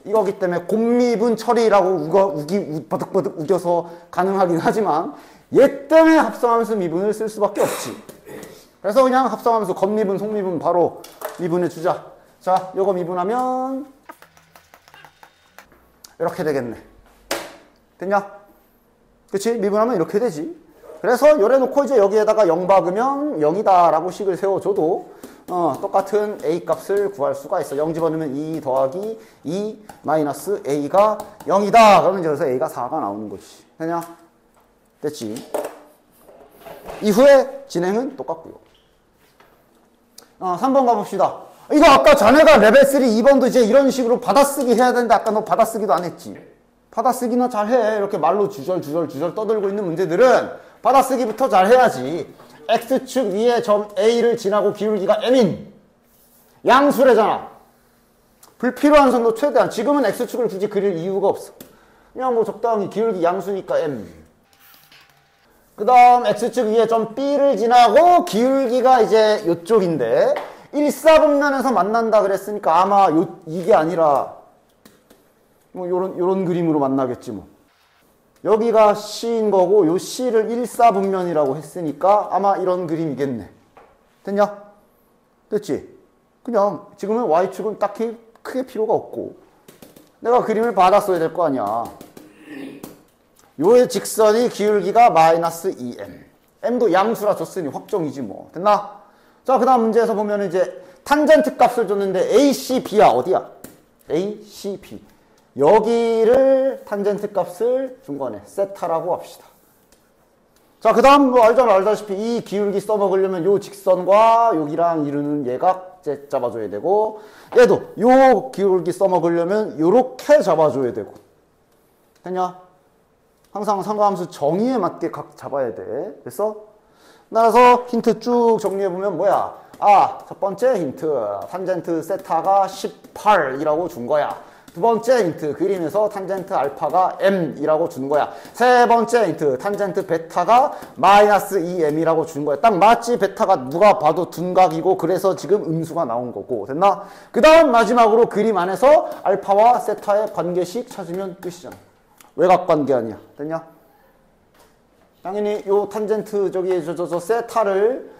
이거기 때문에 곱미분 처리라고 버득버득 우겨서 가능하긴 하지만 얘 때문에 합성함수 미분을 쓸 수밖에 없지. 그래서 그냥 합성함수 겉미분, 속미분 바로 미분해주자. 자, 요거 미분하면 이렇게 되겠네. 됐냐? 그치? 미분하면 이렇게 되지. 그래서 요래 놓고 이제 여기에다가 0 박으면 0이다 라고 식을 세워줘도 똑같은 A 값을 구할 수가 있어. 0 집어넣으면 2 더하기 2 마이너스 A가 0이다. 그러면 여기서 A가 4가 나오는 거지. 됐냐? 됐지? 이후에 진행은 똑같고요. 3번 가봅시다. 이거 아까 자네가 레벨 3 2번도 이제 이런 식으로 받아쓰기 해야 되는데 아까 너 받아쓰기도 안 했지. 받아쓰기나 잘해. 이렇게 말로 주절 떠들고 있는 문제들은 받아쓰기부터 잘 해야지. X축 위에 점 A를 지나고 기울기가 M인 양수래잖아. 불필요한 선도 최대한. 지금은 X축을 굳이 그릴 이유가 없어. 그냥 뭐 적당히 기울기 양수니까 M. 그 다음 X축 위에 점 B를 지나고 기울기가 이제 요쪽인데 1사분면에서 만난다 그랬으니까 아마 이게 아니라 뭐 요런 그림으로 만나겠지 뭐. 여기가 C인 거고 요 C를 1사분면이라고 했으니까 아마 이런 그림이겠네. 됐냐? 됐지? 그냥 지금은 Y축은 딱히 크게 필요가 없고 내가 그림을 받았어야 될 거 아니야. 요의 직선이 기울기가 마이너스 2m. m도 양수라 줬으니 확정이지 뭐. 됐나? 자, 그 다음 문제에서 보면 이제 탄젠트 값을 줬는데 AC, B야. 어디야? AC, B. 여기를 탄젠트 값을 준 거네. 세타라고 합시다. 자, 그 다음 뭐 알다시피 이 기울기 써먹으려면 요 직선과 여기랑 이루는 얘가 잡아줘야 되고 얘도 요 기울기 써먹으려면 요렇게 잡아줘야 되고. 됐냐? 항상 상가함수 정의에 맞게 각 잡아야 돼. 그래서 따라서 힌트 쭉 정리해보면 뭐야? 첫 번째 힌트 탄젠트 세타가 18이라고 준 거야. 두 번째 힌트 그림에서 탄젠트 알파가 m이라고 준 거야. 세 번째 힌트 탄젠트 베타가 마이너스 2m이라고 준 거야. 딱 맞지? 베타가 누가 봐도 둔각이고 그래서 지금 음수가 나온 거고. 됐나? 그 다음 마지막으로 그림 안에서 알파와 세타의 관계식 찾으면 끝이잖아. 외곽관계 아니야. 됐냐? 당연히 요 탄젠트 저 세타를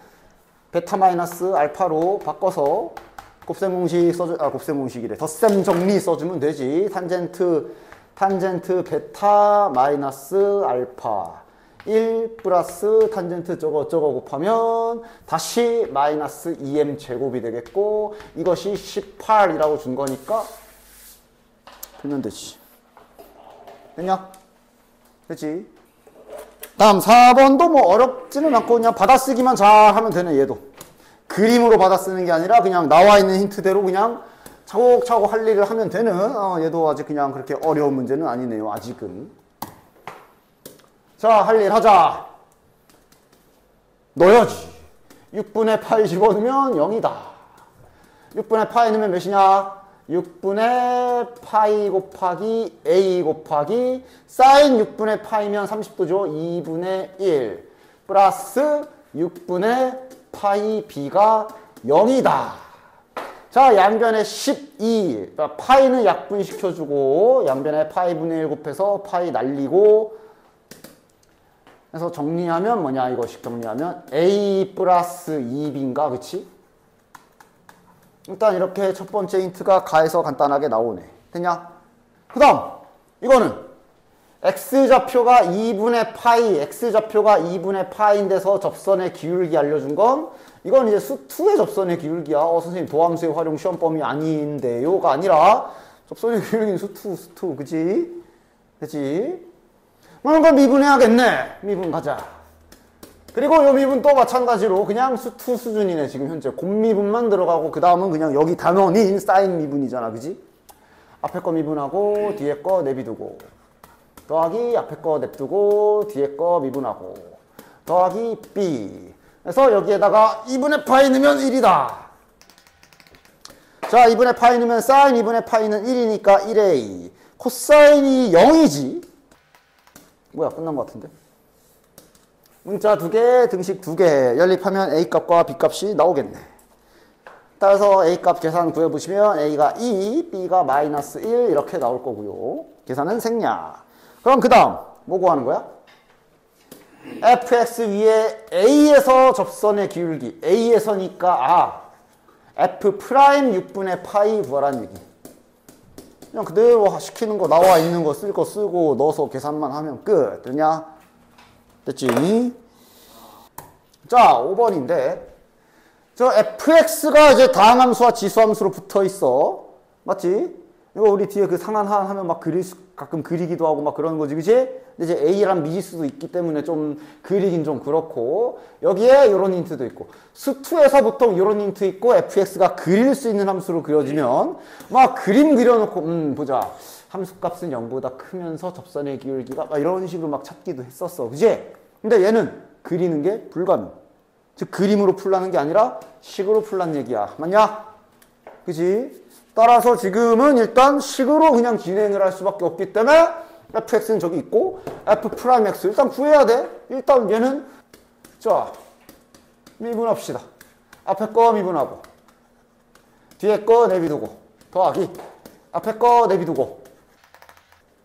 베타 마이너스 알파로 바꿔서 곱셈 공식 곱셈 공식이래. 덧셈 정리 써주면 되지. 탄젠트 베타 마이너스 알파 1 플러스 탄젠트 저거 곱하면 다시 마이너스 2m 제곱이 되겠고 이것이 18이라고 준 거니까 풀면 되지. 됐냐? 됐지? 다음 4번도 뭐 어렵지는 않고 그냥 받아쓰기만 잘 하면 되네. 얘도 그림으로 받아쓰는 게 아니라 그냥 나와 있는 힌트대로 그냥 차곡차곡 할 일을 하면 되는 얘도 아직 그냥 그렇게 어려운 문제는 아니네요. 아직은. 자, 할 일 하자. 넣어야지. 6분의 파이 집어넣으면 0이다. 6분의 파이 넣으면 몇이냐? 6분의 파이 곱하기 a 곱하기 사인 6분의 파이면 30도죠. 2분의 1 플러스 6분의 파이 b가 0이다. 자, 양변에 12. 그러니까 파이는 약분시켜주고 양변에 파이 분의 1 곱해서 파이 날리고 그래서 정리하면 뭐냐 이거식 정리하면 a 플러스 2b인가 그치? 일단 이렇게 첫 번째 힌트가 가에서 간단하게 나오네. 됐냐? 그 다음 이거는 x좌표가 2분의 파이, x좌표가 2분의 파이인데서 접선의 기울기 알려준 건 이건 이제 수2의 접선의 기울기야. 선생님 도함수의 활용 시험 범위 아닌데요가 아니라 접선의 기울기는 수2, 그치? 그치? 그럼 미분해야겠네. 미분 가자. 그리고 요 미분 또 마찬가지로 그냥 수2 수준이네. 지금 현재 곱미분만 들어가고 그 다음은 그냥 여기 단원인 사인 미분이잖아. 그지? 앞에 거 미분하고 뒤에 거 내비두고 더하기 앞에 거 냅두고 뒤에 거 미분하고 더하기 b. 그래서 여기에다가 2분의 파이 넣으면 1이다. 자, 2분의 파이 넣으면 사인 2분의 파이는 1이니까 1a. 코사인이 0이지. 뭐야, 끝난 것 같은데? 문자 2개, 등식 2개. 연립하면 a값과 b값이 나오겠네. 따라서 a값 계산 구해보시면 a가 2, b가 마이너스 1 이렇게 나올 거고요. 계산은 생략. 그럼 그 다음 뭐 구하는 거야? fx 위에 a에서 접선의 기울기. a에서니까 f 프라임 6분의 파이 구하라는 얘기. 그냥 그대로 시키는 거 나와 있는 거 쓸 거 쓰고 넣어서 계산만 하면 끝. 되냐? 됐지? 자, 5번인데 저 fx가 이제 다항함수와 지수함수로 붙어 있어. 맞지? 이거 우리 뒤에 그 상한한 하면 막 가끔 그리기도 하고 막 그러는 거지, 그치? 근데 이제 a랑 미지수도 있기 때문에 좀 그리긴 좀 그렇고, 여기에 이런 힌트도 있고, 수2에서 보통 이런 힌트 있고, fx가 그릴 수 있는 함수로 그려지면, 막 그림 그려놓고, 보자. 함수값은 0보다 크면서 접선의 기울기가 막 이런 식으로 막 찾기도 했었어, 그치? 근데 얘는 그리는 게 불가능. 즉, 그림으로 풀라는 게 아니라 식으로 풀란 얘기야. 맞냐? 그치? 따라서 지금은 일단 식으로 그냥 진행을 할 수밖에 없기 때문에 fx는 저기 있고 f'x 일단 구해야 돼. 일단 얘는 자 미분합시다. 앞에 거 미분하고 뒤에 거 내비두고 더하기 앞에 거 내비두고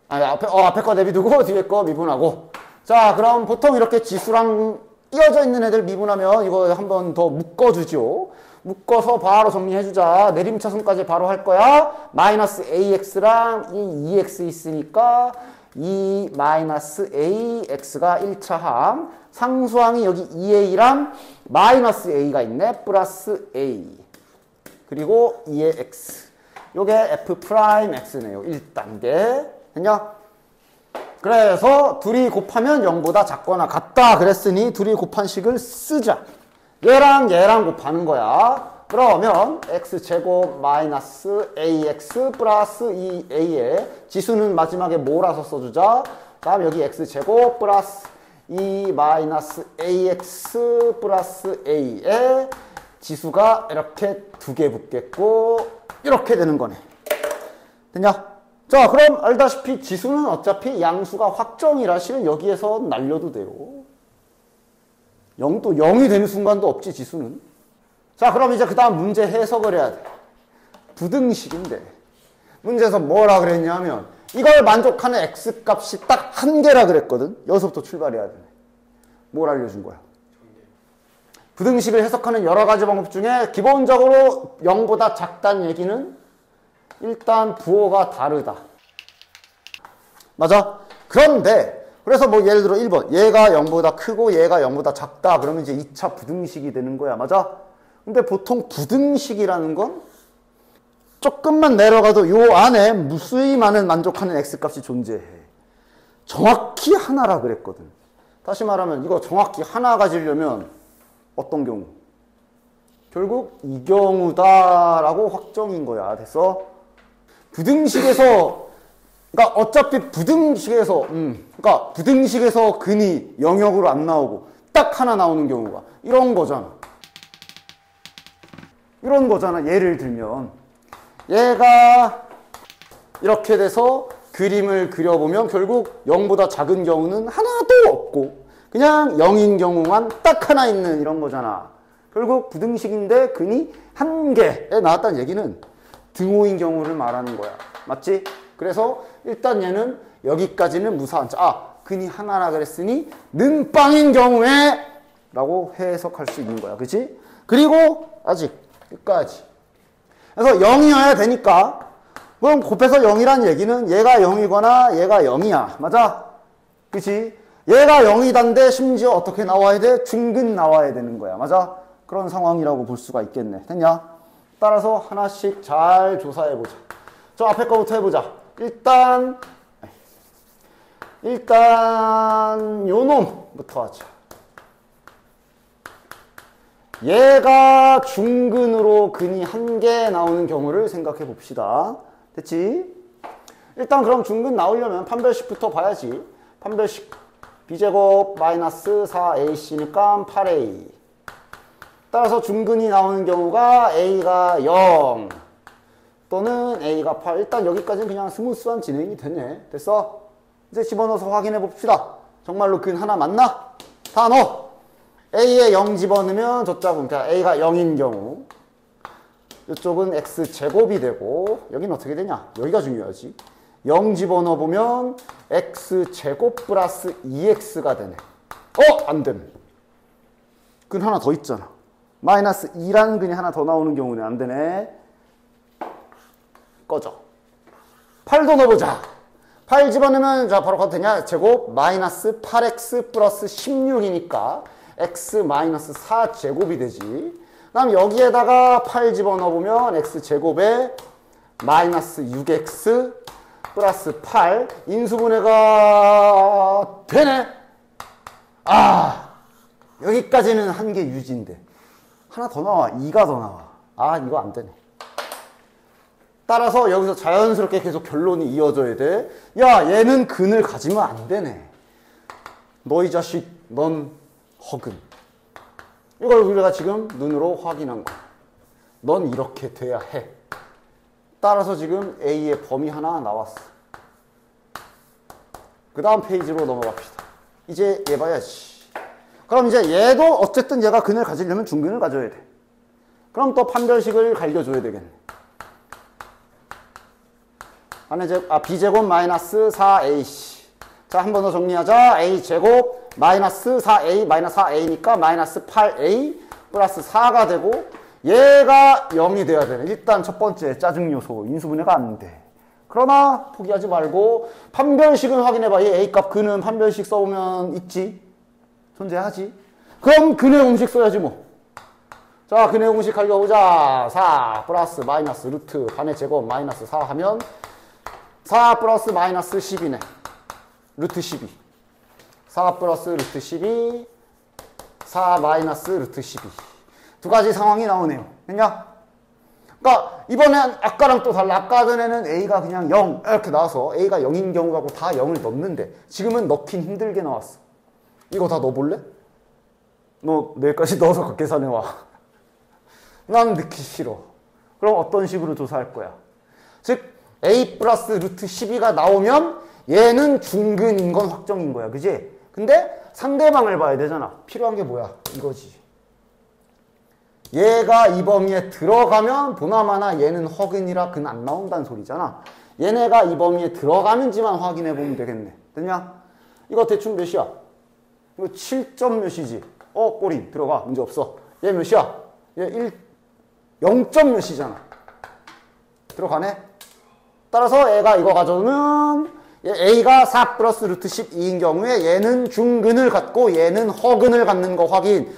앞에 거 내비두고 뒤에 거 미분하고. 자, 그럼 보통 이렇게 지수랑 띄어져 있는 애들 미분하면 이거 한 번 더 묶어주죠. 묶어서 바로 정리해주자. 내림차순까지 바로 할 거야. 마이너스 ax랑 이 2x 있으니까 이 마이너스 ax가 1차항. 상수항이 여기 2a랑 마이너스 a가 있네. 플러스 a. 그리고 2의 x. 요게 f'x네요. 1단계. 됐냐? 그래서 둘이 곱하면 0보다 작거나 같다 그랬으니 둘이 곱한 식을 쓰자. 얘랑 얘랑 곱하는 거야. 그러면 x제곱 마이너스 ax 플러스 2a에 지수는 마지막에 몰아서 써주자. 다음 여기 x제곱 플러스 2 마이너스 ax 플러스 a에 지수가 이렇게 2개 붙겠고 이렇게 되는 거네. 됐냐? 자, 그럼 알다시피 지수는 어차피 양수가 확정이라 실은 여기에서 날려도 돼요. 0이 되는 순간도 없지, 지수는. 자, 그럼 이제 그 다음 문제 해석을 해야 돼. 부등식인데 문제에서 뭐라 그랬냐면 이걸 만족하는 x값이 딱 한 개라 그랬거든. 여기서부터 출발해야 되네. 뭘 알려준 거야? 부등식을 해석하는 여러 가지 방법 중에 기본적으로 0보다 작다는 얘기는 일단 부호가 다르다. 맞아? 그런데 그래서 뭐 예를 들어 1번 얘가 0보다 크고 얘가 0보다 작다 그러면 이제 2차 부등식이 되는 거야. 맞아? 근데 보통 부등식이라는 건 조금만 내려가도 요 안에 무수히 많은 만족하는 x값이 존재해. 정확히 하나라 그랬거든. 다시 말하면 이거 정확히 하나 가지려면 어떤 경우? 결국 이 경우다라고 확정인 거야. 됐어? 부등식에서 그러니까 어차피 부등식에서 그러니까 부등식에서 근이 영역으로 안 나오고 딱 하나 나오는 경우가 이런 거잖아. 이런 거잖아. 예를 들면 얘가 이렇게 돼서 그림을 그려보면 결국 0보다 작은 경우는 하나도 없고 그냥 0인 경우만 딱 하나 있는 이런 거잖아. 결국 부등식인데 근이 한 개에 나왔다는 얘기는 등호인 경우를 말하는 거야. 맞지? 그래서 일단 얘는 여기까지는 무사한 자. 근이 하나라 그랬으니 는빵인 경우에 라고 해석할 수 있는 거야. 그치? 그리고 아직 끝까지 그래서 0이어야 되니까 그럼 곱해서 0이란 얘기는 얘가 0이거나 얘가 0이야. 맞아? 그치? 얘가 0이단데 심지어 어떻게 나와야 돼? 중근 나와야 되는 거야. 맞아? 그런 상황이라고 볼 수가 있겠네. 됐냐? 따라서 하나씩 잘 조사해보자. 저 앞에 거부터 해보자. 일단 요 놈부터 하자. 얘가 중근으로 근이 한 개 나오는 경우를 생각해 봅시다. 됐지? 일단 그럼 중근 나오려면 판별식부터 봐야지. 판별식 b제곱 마이너스 4ac니까 8a. 따라서 중근이 나오는 경우가 a가 0 또는 a가 8. 일단 여기까지는 그냥 스무스한 진행이 되네. 됐어? 이제 집어넣어서 확인해 봅시다. 정말로 근 하나 맞나? 다 넣어. a에 0 집어넣으면 저 짝은 그냥 a가 0인 경우 이쪽은 x제곱이 되고 여기는 어떻게 되냐? 여기가 중요하지. 0 집어넣어보면 x제곱 플러스 2x가 되네. 안됨. 근 하나 더 있잖아. 마이너스 2라는 근이 하나 더 나오는 경우는 안 되네. 꺼져. 8도 넣어보자. 8 집어넣으면 자 바로 가도 되냐? 제곱 마이너스 8x 플러스 16이니까 x 마이너스 4제곱이 되지. 그다음 여기에다가 8 집어넣어보면 x제곱에 마이너스 6x 플러스 8 인수분해가 되네. 여기까지는 한 개 유지인데 하나 더 나와. 2가 더 나와. 이거 안 되네. 따라서 여기서 자연스럽게 계속 결론이 이어져야 돼. 야, 얘는 근을 가지면 안 되네. 너 이 자식, 넌 허근. 이걸 우리가 지금 눈으로 확인한 거야. 넌 이렇게 돼야 해. 따라서 지금 A의 범위 하나 나왔어. 그 다음 페이지로 넘어갑시다. 이제 얘 봐야지. 그럼 이제 얘도 어쨌든 얘가 근을 가지려면 중근을 가져야 돼. 그럼 또 판별식을 갈겨줘야 되겠네. b제곱 마이너스 4ac. 자, 한 번 더 정리하자. a제곱 마이너스 4a 마이너스 4a니까 마이너스 8a 플러스 4가 되고 얘가 0이 돼야 되네. 일단 첫 번째 짜증 요소 인수분해가 안 돼. 그러나 포기하지 말고 판별식은 확인해봐. 얘 a값 근은 판별식 써보면 있지? 존재하지? 그럼 근의 공식 써야지 뭐. 자, 근의 공식 갈겨보자. 4 플러스 마이너스 루트 반의 제곱 마이너스 4 하면 4 플러스 마이너스 10이네. 루트 12. 4 플러스 루트 12, 4 마이너스 루트 12. 두 가지 상황이 나오네요. 됐냐? 그러니까 이번엔 아까랑 또 달라. 아까 전에는 A가 그냥 0 이렇게 나와서 A가 0인 경우하고 다 0을 넣는데 지금은 넣긴 힘들게 나왔어. 이거 다 넣어볼래? 너 내일까지 넣어서 계산해 와. 난 넣기 싫어. 그럼 어떤 식으로 조사할 거야? 즉 A 플러스 루트 12가 나오면 얘는 중근인 건 확정인 거야. 그지? 근데 상대방을 봐야 되잖아. 필요한 게 뭐야? 이거지. 얘가 이 범위에 들어가면 보나마나 얘는 허근이라 근 안 나온다는 소리잖아. 얘네가 이 범위에 들어가는지만 확인해 보면 되겠네. 됐냐? 이거 대충 몇이야? 이거 7점 몇이지? 꼬리 들어가. 문제 없어. 얘 몇이야? 얘 0점 몇이잖아. 들어가네? 따라서 얘가 이거 가져오면 A가 4 플러스 루트 12인 경우에 얘는 중근을 갖고 얘는 허근을 갖는 거 확인.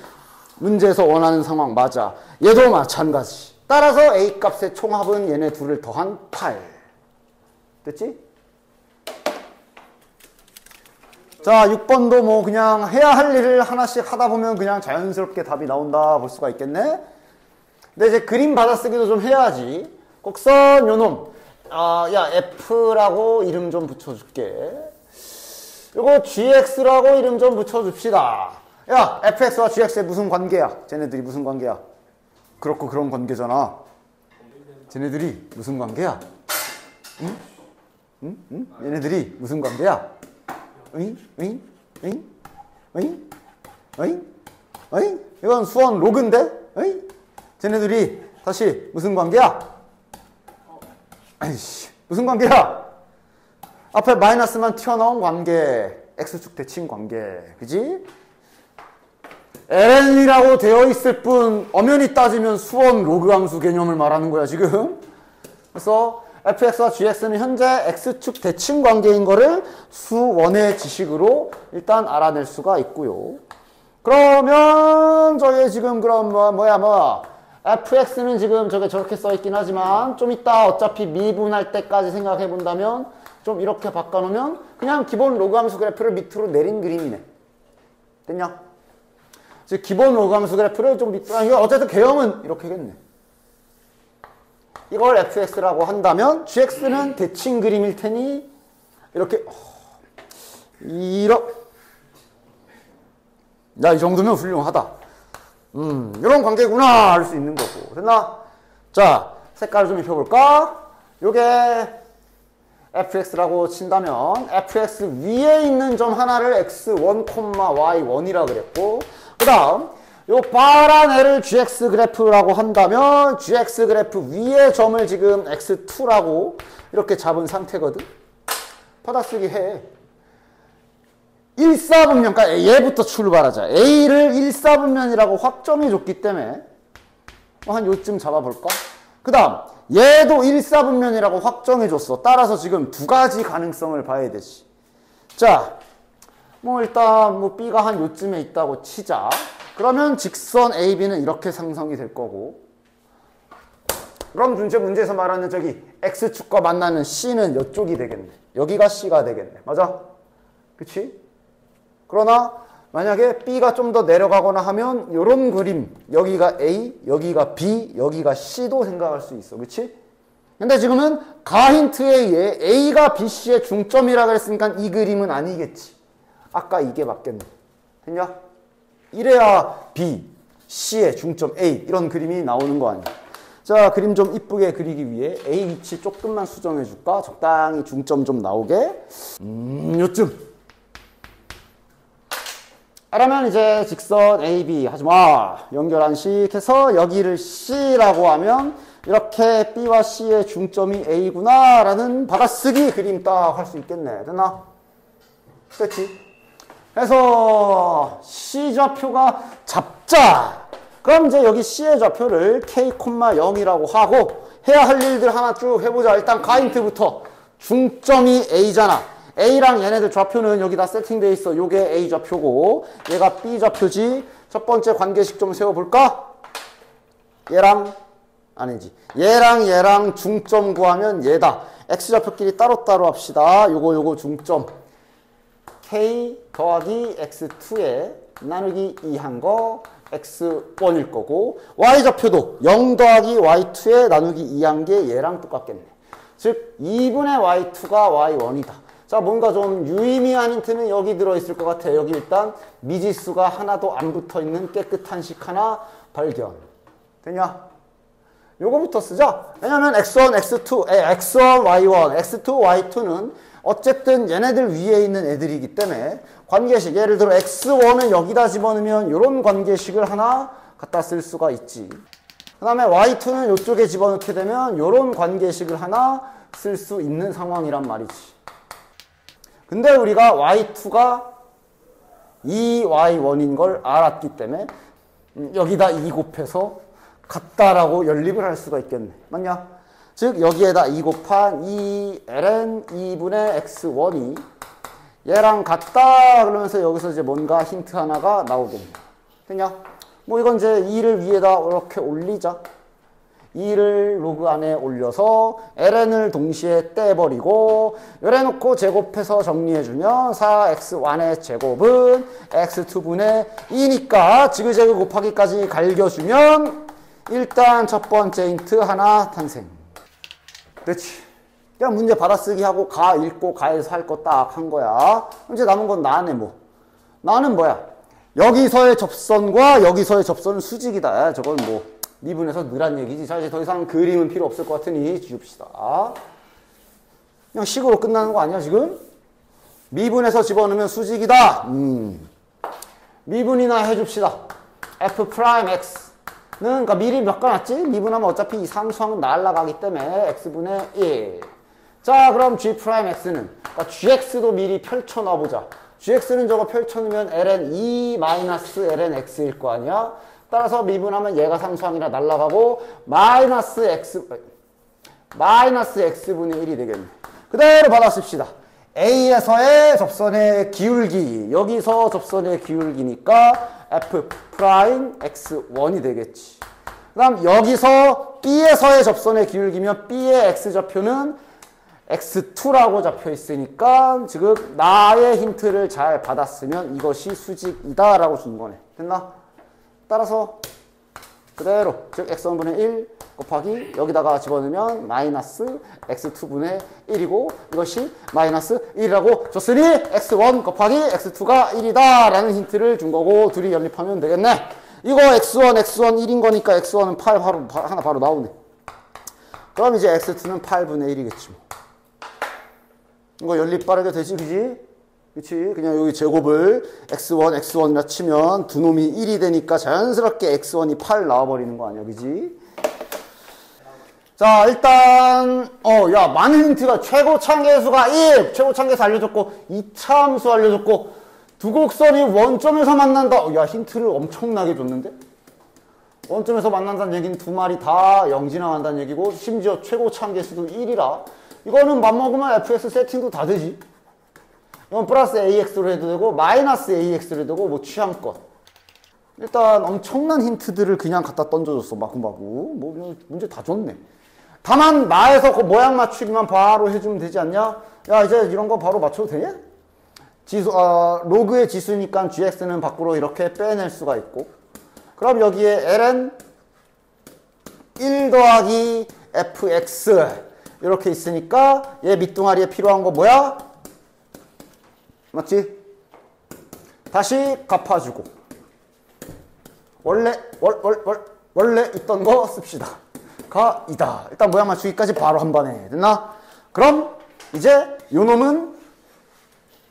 문제에서 원하는 상황 맞아. 얘도 마찬가지. 따라서 A 값의 총합은 얘네 둘을 더한 8. 됐지? 자, 6번도 뭐 그냥 해야 할 일을 하나씩 하다 보면 그냥 자연스럽게 답이 나온다 볼 수가 있겠네. 근데 이제 그림 받아쓰기도 좀 해야지. 곡선 요놈. 야, F라고 이름 좀 붙여줄게. 요거 GX라고 이름 좀 붙여줍시다. 야, FX와 GX의 무슨 관계야? 쟤네들이 무슨 관계야? 그렇고 그런 관계잖아. 쟤네들이 무슨 관계야? 응? 응? 응? 얘네들이 무슨 관계야? 응? 응? 응? 응? 응? 응? 이건 수원 로그인데? 응? 쟤네들이 다시 무슨 관계야? 아이씨, 무슨 관계야? 앞에 마이너스만 튀어나온 관계. X축 대칭 관계. 그지? ln이라고 되어 있을 뿐 엄연히 따지면 수원 로그 함수 개념을 말하는 거야 지금. 그래서 fx와 gx는 현재 x축 대칭 관계인 거를 수원의 지식으로 일단 알아낼 수가 있고요. 그러면 저게 지금 그럼 fx는 지금 저게 저렇게 써있긴 하지만 좀 이따 어차피 미분할 때까지 생각해 본다면 좀 이렇게 바꿔놓으면 그냥 기본 로그 함수 그래프를 밑으로 내린 그림이네. 됐냐? 즉 기본 로그 함수 그래프를 좀 밑으로, 이거 어쨌든 개형은 이렇게겠네. 이걸 fx라고 한다면 gx는 대칭 그림일 테니 이렇게 야, 이 정도면 훌륭하다. 이런 관계구나 할 수 있는 거고. 됐나? 자, 색깔을 좀 입혀볼까? 요게 fx라고 친다면 fx 위에 있는 점 하나를 x1, y1이라 그랬고, 그 다음 요 파란 애를 gx 그래프라고 한다면 gx 그래프 위의 점을 지금 x2라고 이렇게 잡은 상태거든. 받아쓰기 해. 1사분면, 그러니까 얘부터 출발하자. A를 1사분면이라고 확정해줬기 때문에 한 요쯤 잡아볼까? 그 다음 얘도 1사분면이라고 확정해줬어. 따라서 지금 두 가지 가능성을 봐야 되지. 자, 일단 B가 한 요쯤에 있다고 치자. 그러면 직선 AB는 이렇게 상성이 될 거고, 그럼 문제에서 말하는 저기 X축과 만나는 C는 이쪽이 되겠네. 여기가 C가 되겠네. 맞아? 그치? 그러나 만약에 B가 좀 더 내려가거나 하면 요런 그림, 여기가 A, 여기가 B, 여기가 C도 생각할 수 있어. 그치? 근데 지금은 가 힌트에 의해 A가 BC의 중점이라 그랬으니까 이 그림은 아니겠지. 아까 이게 맞겠네. 됐냐? 이래야 B, C의 중점 A 이런 그림이 나오는 거 아니야. 자, 그림 좀 이쁘게 그리기 위해 A 위치 조금만 수정해 줄까? 적당히 중점 좀 나오게. 요쯤. 그러면 이제 직선 AB 하지마. 연결한 식 해서 여기를 C라고 하면 이렇게 B와 C의 중점이 A구나 라는 받아쓰기 그림 딱 할 수 있겠네. 됐나? 됐지? 그래서 C 좌표가 잡자. 그럼 이제 여기 C의 좌표를 K, 0이라고 하고 해야 할 일들 하나 쭉 해보자. 일단 가인트부터. 중점이 A잖아. A랑 얘네들 좌표는 여기 다 세팅되어 있어. 요게 A 좌표고 얘가 B 좌표지. 첫 번째 관계식 좀 세워볼까? 얘랑 아니지. 얘랑 중점 구하면 얘다. X 좌표끼리 따로따로 합시다. 요거 중점 K 더하기 X2에 나누기 2한 거 X1일 거고, Y 좌표도 0 더하기 Y2에 나누기 2한 게 얘랑 똑같겠네. 즉 2분의 Y2가 Y1이다. 자, 뭔가 좀 유의미한 힌트는 여기 들어있을 것 같아. 여기 일단 미지수가 하나도 안 붙어있는 깨끗한 식 하나 발견. 되냐? 요거부터 쓰자. 왜냐면 X1, X2, X1, Y1, X2, Y2는 어쨌든 얘네들 위에 있는 애들이기 때문에 관계식, 예를 들어 X1을 여기다 집어넣으면 이런 관계식을 하나 갖다 쓸 수가 있지. 그 다음에 Y2는 이쪽에 집어넣게 되면 이런 관계식을 하나 쓸 수 있는 상황이란 말이지. 근데 우리가 Y2가 2Y1인 걸 알았기 때문에 여기다 2 곱해서 같다라고 연립을 할 수가 있겠네. 맞냐? 즉 여기에다 2 곱한 2ln 2분의 x1이 얘랑 같다 그러면서 여기서 이제 뭔가 힌트 하나가 나오겠네. 됐냐? 이건 이제 2를 위에다 이렇게 올리자. 2를 로그 안에 올려서 ln을 동시에 떼버리고 이래 놓고 제곱해서 정리해주면 4x1의 제곱은 x2분의 2니까 지그재그 곱하기까지 갈겨주면 일단 첫 번째 힌트 하나 탄생. 그렇지. 그냥 문제 받아쓰기 하고 가 읽고 가에서 할 거 딱 한 거야. 이제 남은 건 나네 뭐. 나는 뭐야? 여기서의 접선과 여기서의 접선은 수직이다. 저건 뭐 미분에서 늘한 얘기지. 자, 이제 더 이상 그림은 필요 없을 것 같으니 지웁시다. 그냥 식으로 끝나는 거 아니야 지금? 미분에서 집어넣으면 수직이다. 미분이나 해줍시다. f'(x) 그러니까 미리 바꿔놨지? 미분하면 어차피 이 상수항은 날라가기 때문에 x분의 1. 자, 그럼 g'x는 그러니까 gx도 미리 펼쳐 놔보자. gx는 저거 펼쳐놓으면 ln 2 마이너스 ln x일 거 아니야? 따라서 미분하면 얘가 상수항이라 날라가고 마이너스 x분의 1이 되겠네. 그대로 받아 씁시다. A에서의 접선의 기울기, 여기서 접선의 기울기니까 f 프라임 x1이 되겠지. 그 다음 여기서 B에서의 접선의 기울기면 B의 x좌표는 x2라고 잡혀 있으니까 지금 나의 힌트를 잘 받았으면 이것이 수직이다 라고 준 거네. 됐나? 따라서 그대로 즉 x1분의 1 곱하기 여기다가 집어넣으면 마이너스 x2분의 1이고 이것이 마이너스 1이라고 줬으니 x1 곱하기 x2가 1이다 라는 힌트를 준 거고 둘이 연립하면 되겠네. 이거 x1 1인 거니까 x1은 8 하나 바로 나오네. 그럼 이제 x2는 8분의 1이겠지 뭐. 이거 연립 빠르게 되지 그지? 그치? 그냥 여기 제곱을 x1이라 치면 두 놈이 1이 되니까 자연스럽게 x1이 8 나와버리는 거 아니야 그지? 자 일단 야 많은 힌트가 최고차계수가 1 최고차계수 알려줬고 2차 함수 알려줬고 두 곡선이 원점에서 만난다. 야 힌트를 엄청나게 줬는데? 원점에서 만난다는 얘기는 두 마리 다 0 지나간다는 얘기고 심지어 최고차계수도 1이라 이거는 맘먹으면 fx 세팅도 다 되지. 이건 플러스 ax로 해도 되고 마이너스 ax로 해도 되고 뭐 취향껏. 일단 엄청난 힌트들을 그냥 갖다 던져줬어. 마구마구. 뭐 문제 다 줬네. 다만 나에서 그 모양 맞추기만 바로 해주면 되지 않냐? 야 이제 이런 거 바로 맞춰도 되냐? 로그의 지수니까 gx는 밖으로 이렇게 빼낼 수가 있고 그럼 여기에 ln 1 더하기 fx 이렇게 있으니까 얘 밑둥아리에 필요한 거 뭐야? 맞지? 다시 갚아주고 원래 있던 거 씁시다. 가 2다. 일단 모양 맞추기까지 바로 한 번에 됐나? 그럼 이제 요 놈은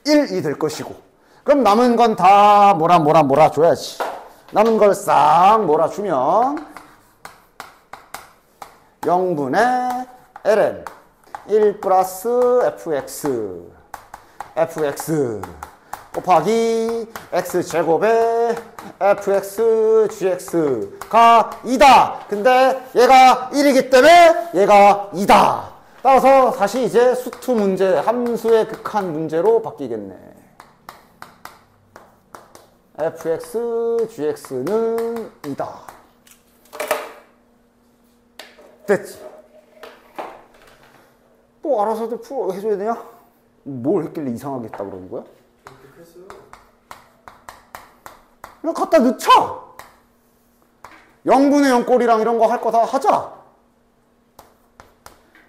1이 될 것이고 그럼 남은 건 다 뭐라 줘야지. 남은 걸 싹 몰아주면 0분의 ln 1 플러스 fx 곱하기 x제곱에 fx gx가 2다. 근데 얘가 1이기 때문에 얘가 2다. 따라서 다시 이제 수투 문제, 함수의 극한 문제로 바뀌겠네. fx gx는 2다. 됐지? 또 알아서들 해줘야 되냐? 뭘 했길래 이상하게 했다 그러는 거야? 그냥 갖다 넣자. 0분의 0 꼴이랑 이런 거 할 거 다 하자.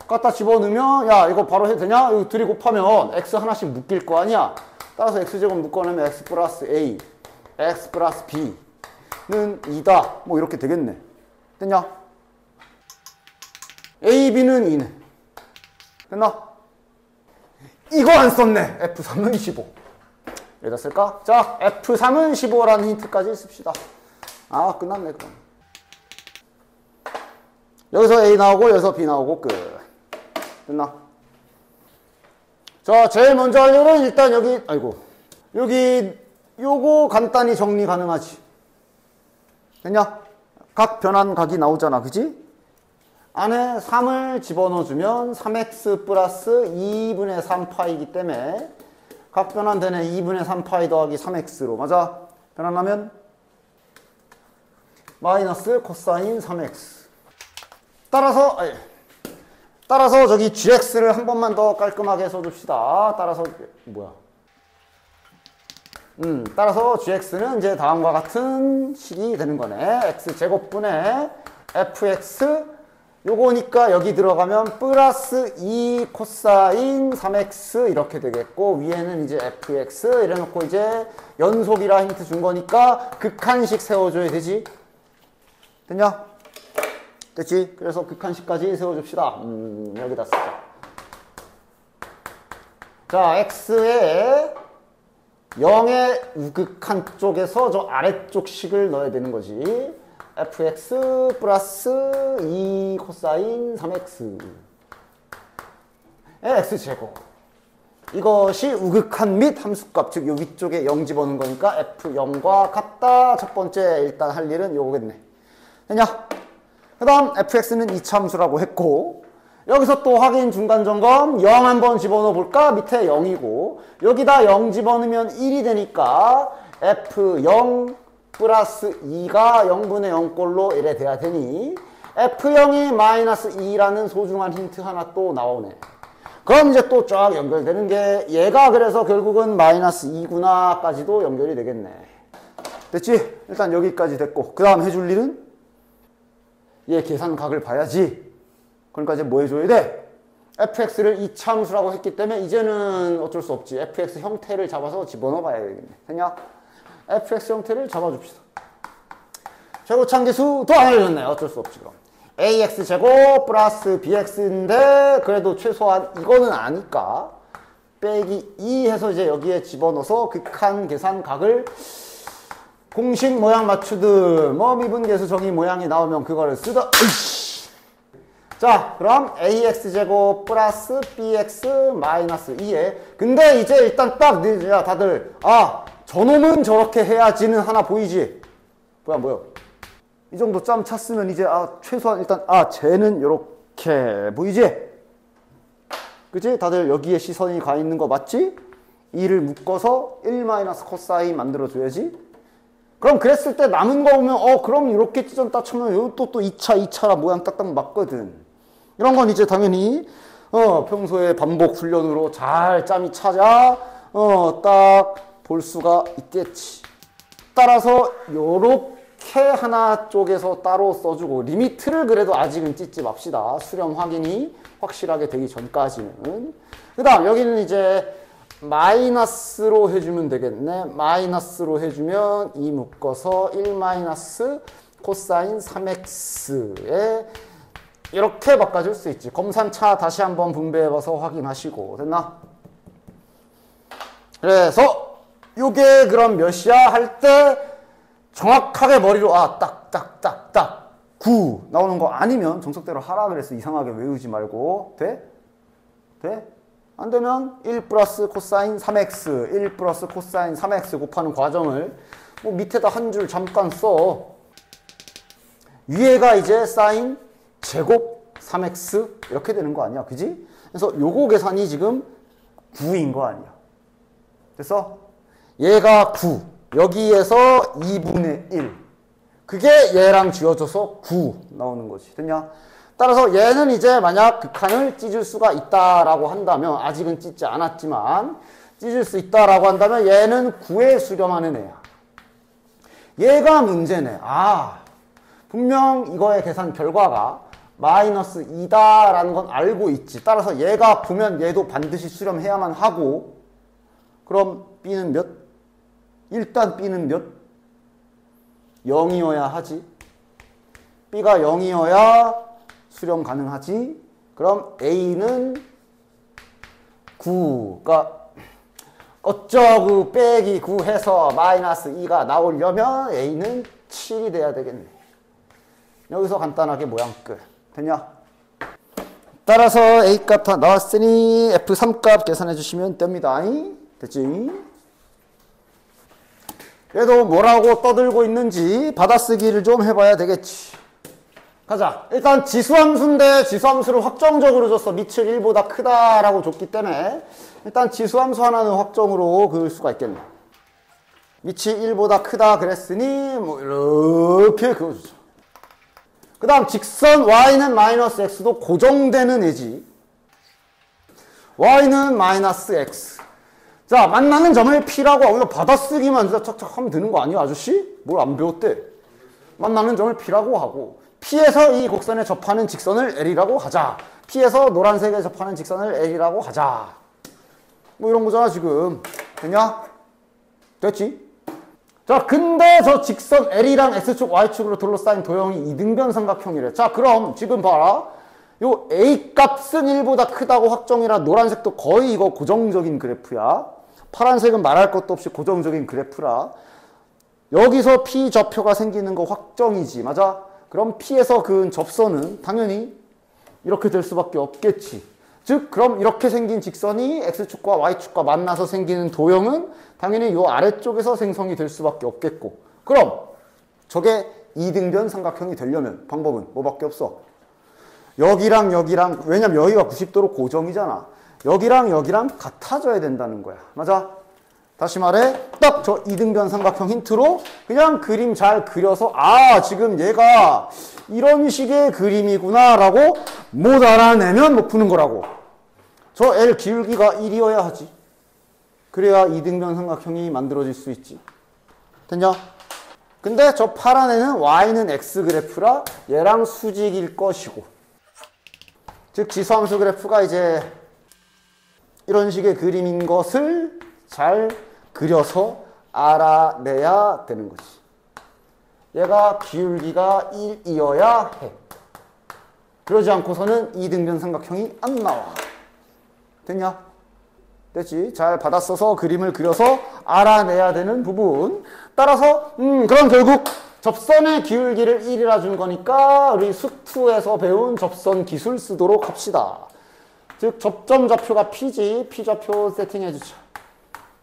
갖다 집어넣으면 야 이거 바로 해도 되냐? 이거 둘이 곱하면 x 하나씩 묶일 거 아니야. 따라서 x제곱 묶어내면 x 플러스 a, x 플러스 b는 2다. 뭐 이렇게 되겠네. 됐냐? a, b는 2네. 됐나? 이거 안 썼네. F3은 15. 여기다 쓸까? 자, F3은 15라는 힌트까지 씁시다. 아, 끝났네, 그럼. 여기서 A 나오고, 여기서 B 나오고, 끝. 됐나? 자, 제일 먼저 할 일은 일단 여기, 요거 간단히 정리 가능하지. 됐냐? 각 변환 각이 나오잖아, 그지? 안에 3을 집어넣어주면 3x 플러스 2분의 3파이기 때문에 각 변환되네. 2분의 3파이 더하기 3x로. 맞아? 변환하면 마이너스 코사인 3x. 따라서 저기 gx를 한 번만 더 깔끔하게 써줍시다. 따라서 gx는 이제 다음과 같은 식이 되는 거네. x제곱분의 fx 요거니까 여기 들어가면 플러스 2 코사인 3x 이렇게 되겠고 위에는 이제 fx 이래놓고 이제 연속이라 힌트 준 거니까 극한식 세워줘야 되지. 됐냐? 됐지? 그래서 극한식까지 세워줍시다. 여기다 쓰자. 자, x에 0의 우극한 쪽에서 저 아래쪽 식을 넣어야 되는 거지. fx 플러스 2 코사인 3x 의 x제곱 이것이 우극한 및 함수값, 즉 요 위쪽에 0 집어넣은 거니까 f0과 같다. 첫 번째 일단 할 일은 요거겠네. 됐냐? 그 다음 fx는 이차함수라고 했고, 여기서 또 확인 중간 점검 0 한번 집어넣어 볼까? 밑에 0이고 여기다 0 집어넣으면 1이 되니까 f0 플러스 2가 0분의 0꼴로 이래 돼야 되니 f0이 마이너스 2라는 소중한 힌트 하나 또 나오네. 그럼 이제 또 쫙 연결되는 게 얘가 그래서 결국은 마이너스 2구나 까지도 연결이 되겠네. 됐지? 일단 여기까지 됐고 그 다음 해줄 일은 얘 계산각을 봐야지. 그러니까 이제 뭐 해줘야 돼? fx를 이차함수라고 했기 때문에 이제는 어쩔 수 없지. fx 형태를 잡아서 집어넣어 봐야 되겠네. 됐냐? fx 형태를 잡아줍시다. 최고차함계수도 안 알려줬네. 어쩔 수 없지 그럼. ax제곱 플러스 bx인데 그래도 최소한 이거는 아니까 빼기 2 해서 이제 여기에 집어넣어서 극한 계산각을 공식 모양 맞추듯 뭐 미분계수 정의 모양이 나오면 그거를 쓰다. 자, 그럼 ax제곱 플러스 bx 마이너스 2에 근데 이제 일단 딱 야 다들 저놈은 저렇게 해야지는 하나 보이지? 뭐야 이 정도 짬 찼으면 이제 최소한 일단 쟤는 요렇게 보이지? 그치? 다들 여기에 시선이 가 있는 거 맞지? 2를 묶어서 1 마이너스 코사인 만들어줘야지. 그럼 그랬을 때 남은 거 보면 그럼 이렇게 찢어 따치면 요것도 또 2차라 모양 딱딱 맞거든. 이런 건 이제 당연히 평소에 반복 훈련으로 잘 짬이 차자 딱 볼 수가 있겠지. 따라서 요렇게 하나 쪽에서 따로 써주고 리미트를 그래도 아직은 찢지 맙시다. 수렴 확인이 확실하게 되기 전까지는. 그 다음 여기는 이제 마이너스로 해주면 되겠네. 마이너스로 해주면 2 묶어서 1 마이너스 코사인 3x에 이렇게 바꿔줄 수 있지. 검산차 다시 한번 분배해봐서 확인하시고. 됐나? 그래서 요게 그럼 몇이야? 할 때 정확하게 머리로 딱 9 나오는 거 아니면 정석대로 하라 그래서 이상하게 외우지 말고. 돼? 돼? 안 되면 1 플러스 코사인 3x 1 플러스 코사인 3x 곱하는 과정을 뭐 밑에다 한 줄 잠깐 써. 위에가 이제 사인 제곱 3x 이렇게 되는 거 아니야? 그지? 그래서 요거 계산이 지금 9인 거 아니야? 됐어? 얘가 9 여기에서 2분의 1 그게 얘랑 지어져서 9 나오는 거지. 됐냐? 따라서 얘는 이제 만약 극한을 찢을 수가 있다라고 한다면 아직은 찢지 않았지만 찢을 수 있다라고 한다면 얘는 9에 수렴하는 애야. 얘가 문제네. 분명 이거의 계산 결과가 마이너스 2다라는 건 알고 있지. 따라서 얘가 보면 얘도 반드시 수렴해야만 하고 그럼 B는 몇? 일단 B는 몇? 0이어야 하지. B가 0이어야 수렴 가능하지. 그럼 A는 9가 어쩌고 빼기 9 해서 마이너스 2가 나오려면 A는 7이 돼야 되겠네. 여기서 간단하게 모양 끝. 됐냐? 따라서 A값 다 나왔으니 F3값 계산해 주시면 됩니다. 됐지? 얘도 뭐라고 떠들고 있는지 받아쓰기를 좀 해봐야 되겠지. 가자. 일단 지수함수인데 지수함수를 확정적으로 줬어. 밑을 1보다 크다라고 줬기 때문에 일단 지수함수 하나는 확정으로 그을 수가 있겠네. 밑이 1보다 크다 그랬으니 뭐 이렇게 그어주죠. 그 다음 직선 y는 마이너스 x도 고정되는 애지. y는 마이너스 x. 자, 만나는 점을 P라고 하고, 이거 받아쓰기만 진짜 척척 하면 되는 거 아니야, 아저씨? 뭘 안 배웠대? 만나는 점을 P라고 하고, P에서 이 곡선에 접하는 직선을 L이라고 하자. P에서 노란색에 접하는 직선을 L이라고 하자. 뭐 이런 거잖아, 지금. 됐냐? 됐지? 자, 근데 저 직선 L이랑 X축, Y축으로 둘러싸인 도형이 이등변 삼각형이래. 자, 그럼 지금 봐라. 요 A 값은 1보다 크다고 확정이라 노란색도 거의 이거 고정적인 그래프야. 파란색은 말할 것도 없이 고정적인 그래프라. 여기서 P 좌표가 생기는 거 확정이지. 맞아? 그럼 P에서 그은 접선은 당연히 이렇게 될 수밖에 없겠지. 즉 그럼 이렇게 생긴 직선이 X축과 Y축과 만나서 생기는 도형은 당연히 요 아래쪽에서 생성이 될 수밖에 없겠고, 그럼 저게 이등변 삼각형이 되려면 방법은 뭐밖에 없어? 여기랑 여기랑, 왜냐면 여기가 90도로 고정이잖아. 여기랑 여기랑 같아져야 된다는 거야. 맞아? 다시 말해, 딱 저 이등변 삼각형 힌트로 그냥 그림 잘 그려서, 아, 지금 얘가 이런 식의 그림이구나 라고 못 알아내면 못 푸는 거라고. 저 L 기울기가 1이어야 하지. 그래야 이등변 삼각형이 만들어질 수 있지. 됐냐? 근데 저 파란 애는 Y는 X 그래프라 얘랑 수직일 것이고, 즉 지수함수 그래프가 이제 이런 식의 그림인 것을 잘 그려서 알아내야 되는 거지. 얘가 기울기가 1이어야 해. 그러지 않고서는 이등변 삼각형이 안 나와. 됐냐? 됐지? 잘 받았어서 그림을 그려서 알아내야 되는 부분. 따라서 그럼 결국 접선의 기울기를 1이라 준 거니까 우리 수투에서 배운 접선 기술 쓰도록 합시다. 즉 접점 좌표가 P지. P 좌표 세팅해주자.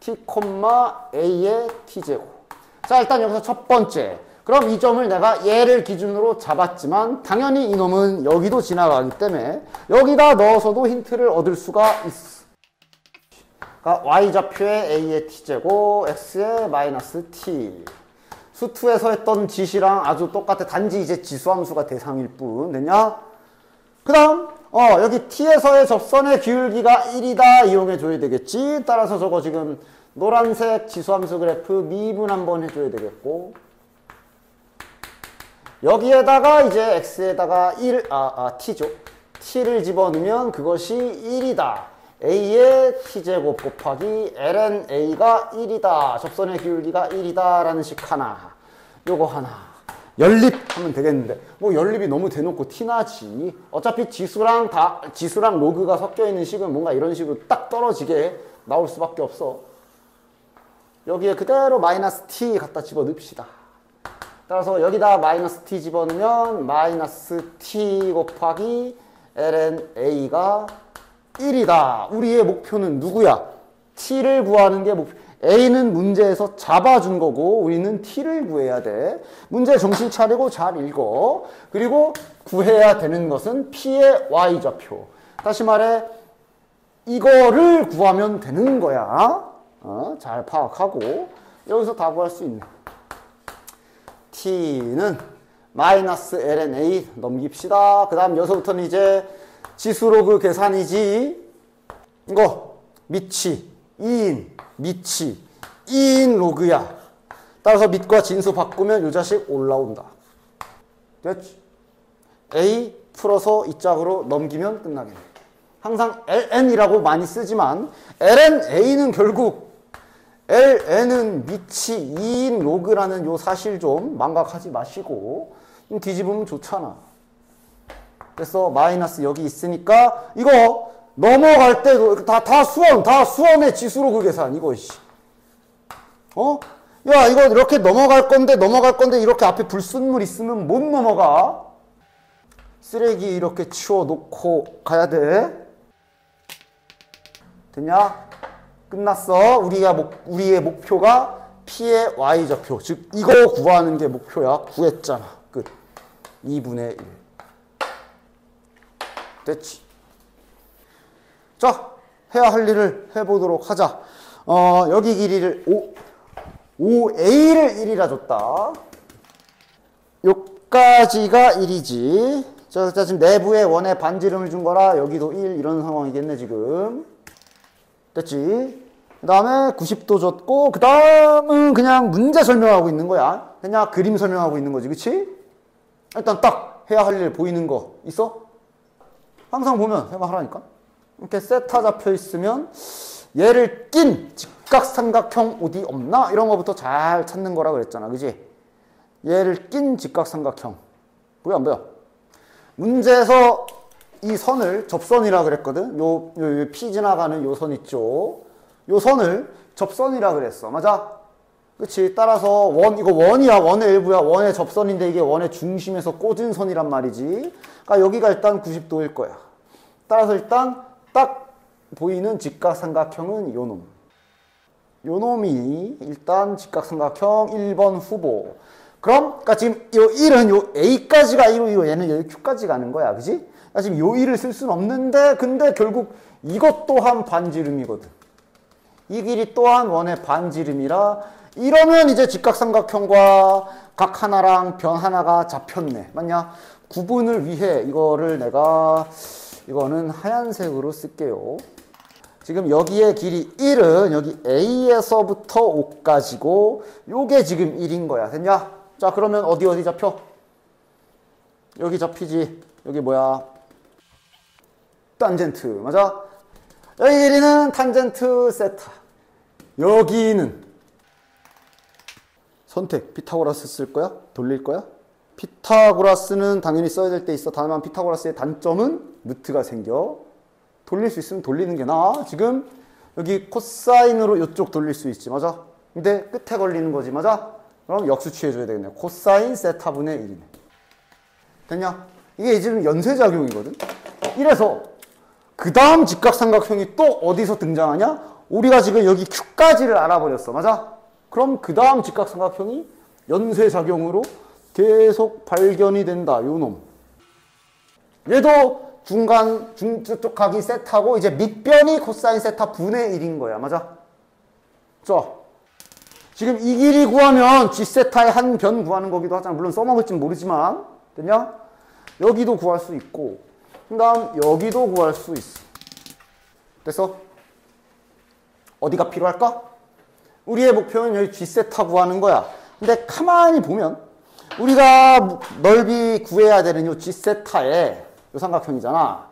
T, A의 T제곱. 자, 일단 여기서 첫 번째. 그럼 이 점을 내가 얘를 기준으로 잡았지만 당연히 이놈은 여기도 지나가기 때문에 여기다 넣어서도 힌트를 얻을 수가 있어. 그러니까 Y좌표에 A의 T제곱, X의 마이너스 T. 수투에서 했던 짓이랑 아주 똑같아. 단지 이제 지수함수가 대상일 뿐. 됐냐? 그 다음 여기 T에서의 접선의 기울기가 1이다 이용해줘야 되겠지. 따라서 저거 지금 노란색 지수함수 그래프 미분 한번 해줘야 되겠고, 여기에다가 이제 X에다가 T죠. T를 집어넣으면 그것이 1이다. A의 T제곱 곱하기 ln A가 1이다. 접선의 기울기가 1이다. 라는 식 하나. 요거 하나. 연립하면 되겠는데, 뭐 연립이 너무 대놓고 티나지. 어차피 지수랑 로그가 섞여 있는 식은 뭔가 이런 식으로 딱 떨어지게 나올 수밖에 없어. 여기에 그대로 마이너스 t 갖다 집어넣읍시다. 따라서 여기다 마이너스 t 집어넣으면 마이너스 t 곱하기 ln a가 1이다. 우리의 목표는 누구야? t를 구하는 게 목표. A는 문제에서 잡아준 거고 우리는 T를 구해야 돼. 문제 정신 차리고 잘 읽어. 그리고 구해야 되는 것은 P의 Y좌표. 다시 말해 이거를 구하면 되는 거야. 잘 파악하고 여기서 다 구할 수 있네. T는 마이너스 ln A 넘깁시다. 그 다음 여기서부터는 이제 지수로그 계산이지. 이거 밑이 2인 밑이 2인 로그야. 따라서 밑과 진수 바꾸면 요 자식 올라온다. 됐지? A 풀어서 이 짝으로 넘기면 끝나겠네. 항상 ln이라고 많이 쓰지만 ln A는 결국 ln은 밑이 2인 로그라는 요 사실 좀 망각하지 마시고 뒤집으면 좋잖아. 그래서 마이너스 여기 있으니까 이거 넘어갈 때도 다 수원의 지수로그 계산 이거. 야 이거 이렇게 넘어갈 건데 이렇게 앞에 불순물 있으면 못 넘어가. 쓰레기 이렇게 치워놓고 가야 돼. 됐냐? 끝났어. 우리의 목표가 P의 Y좌표. 즉 이거 구하는 게 목표야. 구했잖아. 끝. 2분의 1. 됐지? 자, 해야 할 일을 해보도록 하자. 여기 길이를 5A를 1이라 줬다. 요까지가 1이지. 자, 지금 내부에 원에 반지름을 준 거라 여기도 1 이런 상황이겠네 지금. 됐지? 그 다음에 90도 줬고 그 다음은 그냥 문제 설명하고 있는 거야. 그냥 그림 설명하고 있는 거지. 그치? 일단 딱 해야 할 일 보이는 거 있어? 항상 보면 해봐하라니까. 이렇게 세타 잡혀 있으면 얘를 낀 직각삼각형 어디 없나? 이런 거부터 잘 찾는 거라 그랬잖아. 그지? 얘를 낀 직각삼각형. 보여 안 보여? 문제에서 이 선을 접선이라 그랬거든. 요 P 지나가는 요 선 있죠. 요 선을 접선이라 그랬어. 맞아? 그치? 따라서 이거 원이야. 원의 일부야. 원의 접선인데 이게 원의 중심에서 꽂은 선이란 말이지. 그러니까 여기가 일단 90도일 거야. 따라서 일단 딱 보이는 직각삼각형은 요 놈이 일단 직각삼각형 1번 후보. 그럼 그러니까 지금 요 1은 요 A까지가 A로 얘는 여기 Q까지 가는 거야. 그지? 그러니까 지금 요 1을 쓸 수는 없는데 근데 결국 이것 또한 반지름이거든. 이 길이 또한 원의 반지름이라 이러면 이제 직각삼각형과 각 하나랑 변 하나가 잡혔네. 맞냐? 구분을 위해 이거를 내가 이거는 하얀색으로 쓸게요. 지금 여기에 길이 1은 여기 A에서부터 O까지고 요게 지금 1인 거야. 됐냐? 자 그러면 어디 잡혀? 여기 잡히지. 여기 뭐야? 탄젠트. 맞아? 여기 길이는 탄젠트 세타. 여기는 선택. 피타고라스 쓸 거야? 돌릴 거야? 피타고라스는 당연히 써야 될 때 있어. 다만 피타고라스의 단점은 무트가 생겨. 돌릴 수 있으면 돌리는 게 나아. 지금 여기 코사인으로 이쪽 돌릴 수 있지. 맞아? 근데 끝에 걸리는 거지. 맞아? 그럼 역수 취해줘야 되겠네. 코사인 세타분의 1이네. 됐냐? 이게 지금 연쇄작용이거든. 이래서 그 다음 직각삼각형이 또 어디서 등장하냐? 우리가 지금 여기 Q까지를 알아버렸어. 맞아? 그럼 그 다음 직각삼각형이 연쇄작용으로 계속 발견이 된다. 요 놈. 얘도 저쪽 각이 세타고 이제 밑변이 코사인 세타 분의 1인 거야. 맞아? 자, 지금 이 길이 구하면 G 세타의 한 변 구하는 거기도 하잖아. 물론 써먹을진 모르지만. 됐냐? 여기도 구할 수 있고 그 다음 여기도 구할 수 있어. 됐어? 어디가 필요할까? 우리의 목표는 여기 G 세타 구하는 거야. 근데 가만히 보면 우리가 넓이 구해야 되는 요 G 세타에 요 삼각형이잖아.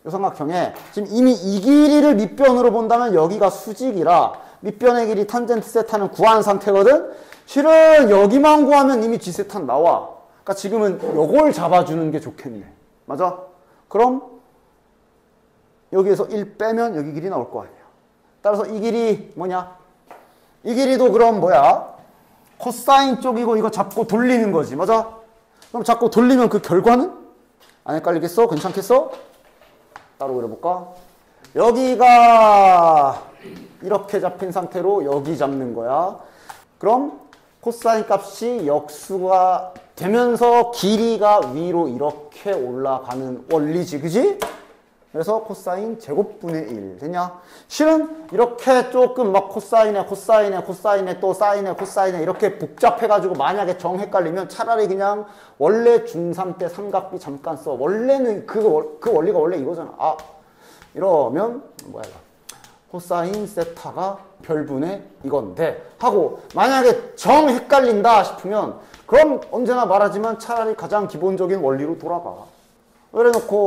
요 삼각형에 지금 이미 이 길이를 밑변으로 본다면 여기가 수직이라 밑변의 길이 탄젠트 세타는 구한 상태거든. 실은 여기만 구하면 이미 G 세타는 나와. 그러니까 지금은 요걸 잡아주는 게 좋겠네. 맞아? 그럼 여기에서 1 빼면 여기 길이 나올 거 아니야. 따라서 이 길이 뭐냐? 이 길이도 그럼 뭐야? 코사인 쪽이고 이거 잡고 돌리는 거지. 맞아? 그럼 잡고 돌리면 그 결과는? 안 헷갈리겠어? 괜찮겠어? 따로 그려볼까? 여기가 이렇게 잡힌 상태로 여기 잡는 거야. 그럼 코사인 값이 역수가 되면서 길이가 위로 이렇게 올라가는 원리지. 그지? 그래서 코사인 제곱분의 1 되냐? 실은 이렇게 조금 막 코사인에 또 사인에 코사인에 이렇게 복잡해가지고 만약에 정 헷갈리면 차라리 그냥 원래 중3 때 삼각비 잠깐 써. 원래는 그 원리가 원래 이거잖아. 아 이러면 뭐야 이거. 코사인 세타가 별분의 이건데 하고 만약에 정 헷갈린다 싶으면 그럼 언제나 말하지만 차라리 가장 기본적인 원리로 돌아가. 그래놓고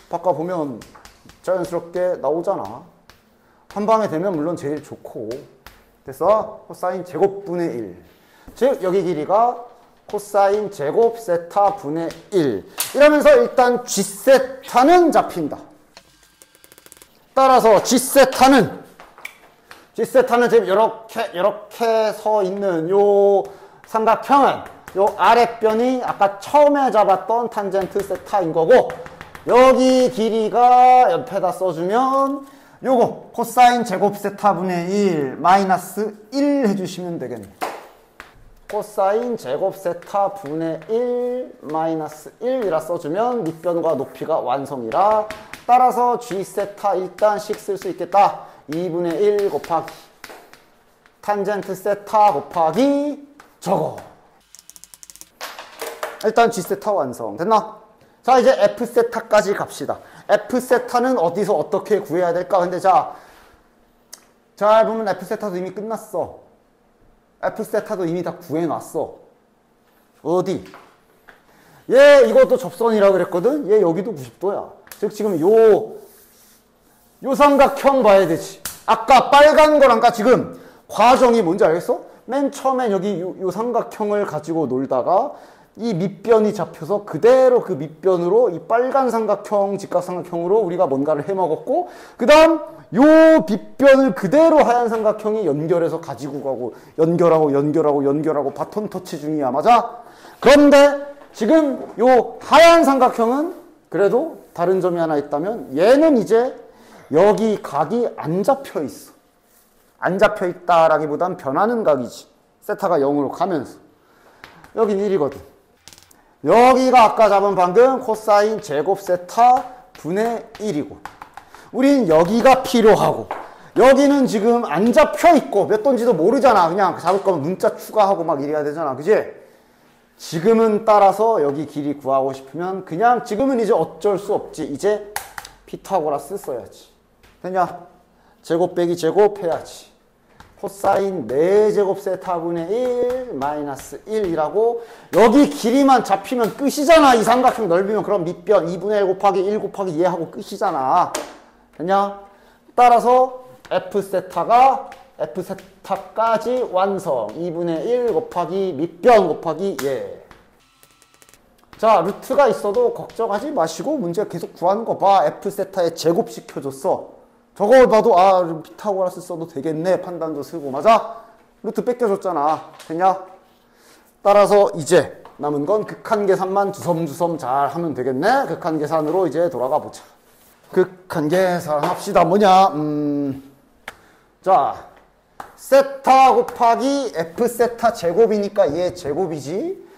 바꿔보면 자연스럽게 나오잖아. 한 방에 되면 물론 제일 좋고. 됐어? 코사인 제곱분의 1. 즉 여기 길이가 코사인 제곱 세타 분의 1. 이러면서 일단 G세타는 잡힌다. 따라서 G세타는 지금 이렇게 서 있는 요 삼각형은 요 아랫변이 아까 처음에 잡았던 탄젠트 세타인 거고 여기 길이가 옆에다 써주면 요거 코사인 제곱 세타분의 1 마이너스 1 해주시면 되겠네. 코사인 제곱 세타분의 1 마이너스 1이라 써주면 밑변과 높이가 완성이라 따라서 G세타 일단씩 쓸 수 있겠다. 2분의 1 곱하기 탄젠트 세타 곱하기 저거. 일단 G세타 완성. 됐나? 자 이제 F세타까지 갑시다. F세타는 어디서 어떻게 구해야 될까? 근데 자, 잘 보면 F세타도 이미 끝났어. F세타도 이미 다 구해놨어. 어디? 얘 이것도 접선이라 그랬거든? 얘 여기도 90도야. 즉 지금 요 삼각형 봐야 되지. 아까 빨간 거랑 지금 과정이 뭔지 알겠어? 맨 처음엔 여기 요 삼각형을 가지고 놀다가 이 밑변이 잡혀서 그대로 그 밑변으로 이 빨간 삼각형, 직각삼각형으로 우리가 뭔가를 해먹었고 그 다음 요 밑변을 그대로 하얀 삼각형이 연결해서 가지고 가고 연결하고 바톤 터치 중이야. 맞아? 그런데 지금 요 하얀 삼각형은 그래도 다른 점이 하나 있다면 얘는 이제 여기 각이 안 잡혀 있어. 안 잡혀 있다라기보단 변하는 각이지. 세타가 0으로 가면서. 여긴 1이거든. 여기가 아까 잡은 방금 코사인 제곱 세타 분의 1이고. 우린 여기가 필요하고. 여기는 지금 안 잡혀 있고 몇 돈지도 모르잖아. 그냥 잡을 거면 문자 추가하고 막 이래야 되잖아. 그지? 지금은 따라서 여기 길이 구하고 싶으면 그냥 지금은 이제 어쩔 수 없지. 이제 피타고라스 써야지. 됐냐? 제곱 빼기 제곱 해야지. 코사인 4제곱 세타분의 1 마이너스 1이라고 여기 길이만 잡히면 끝이잖아. 이 삼각형 넓이면 그럼 밑변 2분의 1 곱하기 1 곱하기 2 하고 끝이잖아. 됐냐? 따라서 F세타까지 완성. 2분의 1 곱하기 밑변 곱하기 예. 자, 루트가 있어도 걱정하지 마시고 문제 계속 구하는 거 봐. F세타에 제곱 시켜줬어. 저걸 봐도 아 피타고라스 써도 되겠네. 판단도 쓰고. 맞아? 루트 뺏겨줬잖아. 됐냐? 따라서 이제 남은 건 극한 계산만 주섬주섬 잘 하면 되겠네. 극한 계산으로 이제 돌아가 보자. 극한 계산 합시다. 뭐냐? 자, 세타 곱하기 F세타 제곱이니까 얘 제곱이지.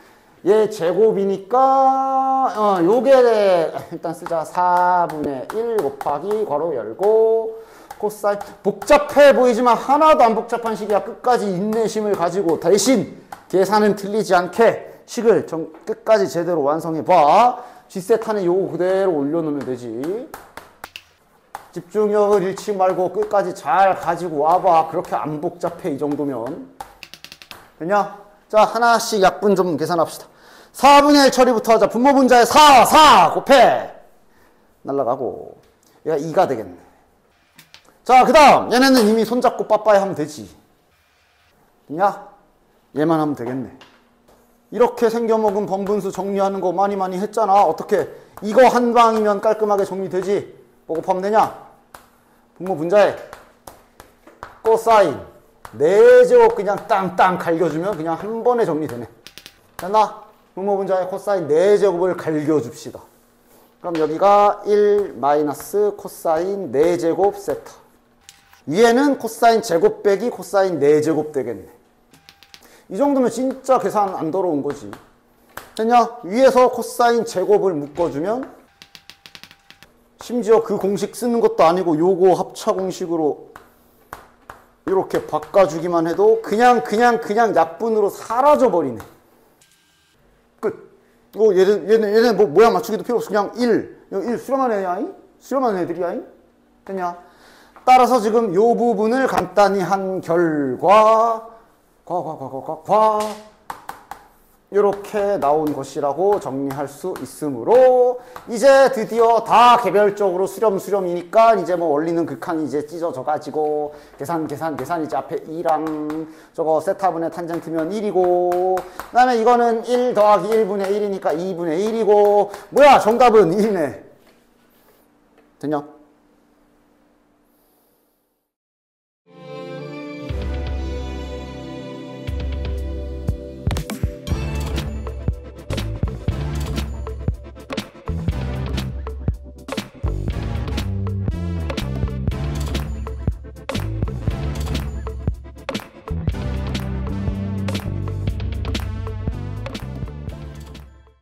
얘 제곱이니까 요게 일단 쓰자. 4분의 1 곱하기 괄호 열고 코사인. 복잡해 보이지만 하나도 안 복잡한 식이야. 끝까지 인내심을 가지고 대신 계산은 틀리지 않게 식을 끝까지 제대로 완성해 봐. G세타는 요거 그대로 올려놓으면 되지. 집중력을 잃지 말고 끝까지 잘 가지고 와봐. 그렇게 안 복잡해 이 정도면. 됐냐? 자, 하나씩 약분 좀 계산합시다. 4분의 1 처리부터 하자. 분모 분자에 4 곱해. 날라가고. 얘가 2가 되겠네. 자, 그 다음 얘네는 이미 손잡고 빠빠이 하면 되지. 됐냐? 얘만 하면 되겠네. 이렇게 생겨먹은 번분수 정리하는 거 많이 했잖아. 어떻게? 이거 한 방이면 깔끔하게 정리되지. 뭐 곱하면 되냐? 분모 분자에 코사인 4제곱 그냥 땅땅 갈겨주면 그냥 한 번에 정리되네. 됐나? 분모 분자에 코사인 4제곱을 갈겨줍시다. 그럼 여기가 1 마이너스 코사인 4제곱 세타. 위에는 코사인 제곱 빼기 코사인 4제곱 되겠네. 이 정도면 진짜 계산 안 더러운 거지. 됐냐? 위에서 코사인 제곱을 묶어주면 심지어 그 공식 쓰는 것도 아니고 요거 합차 공식으로 이렇게 바꿔주기만 해도 그냥 약분으로 사라져버리네. 끝. 이거 얘네 뭐 모양 맞추기도 필요 없어. 그냥 1 수렴한 애야. 수렴한 애들이야. 됐냐? 따라서 지금 요 부분을 간단히 한 결과 이렇게 나온 것이라고 정리할 수 있으므로 이제 드디어 다 개별적으로 수렴이니까 이제 뭐 원리는 극한이 이제 찢어져 가지고 계산 이제 앞에 2랑 저거 세타분의 탄젠트면 1이고 그 다음에 이거는 1 더하기 1분의 1이니까 2분의 1이고 뭐야 정답은 1이네. 됐냐?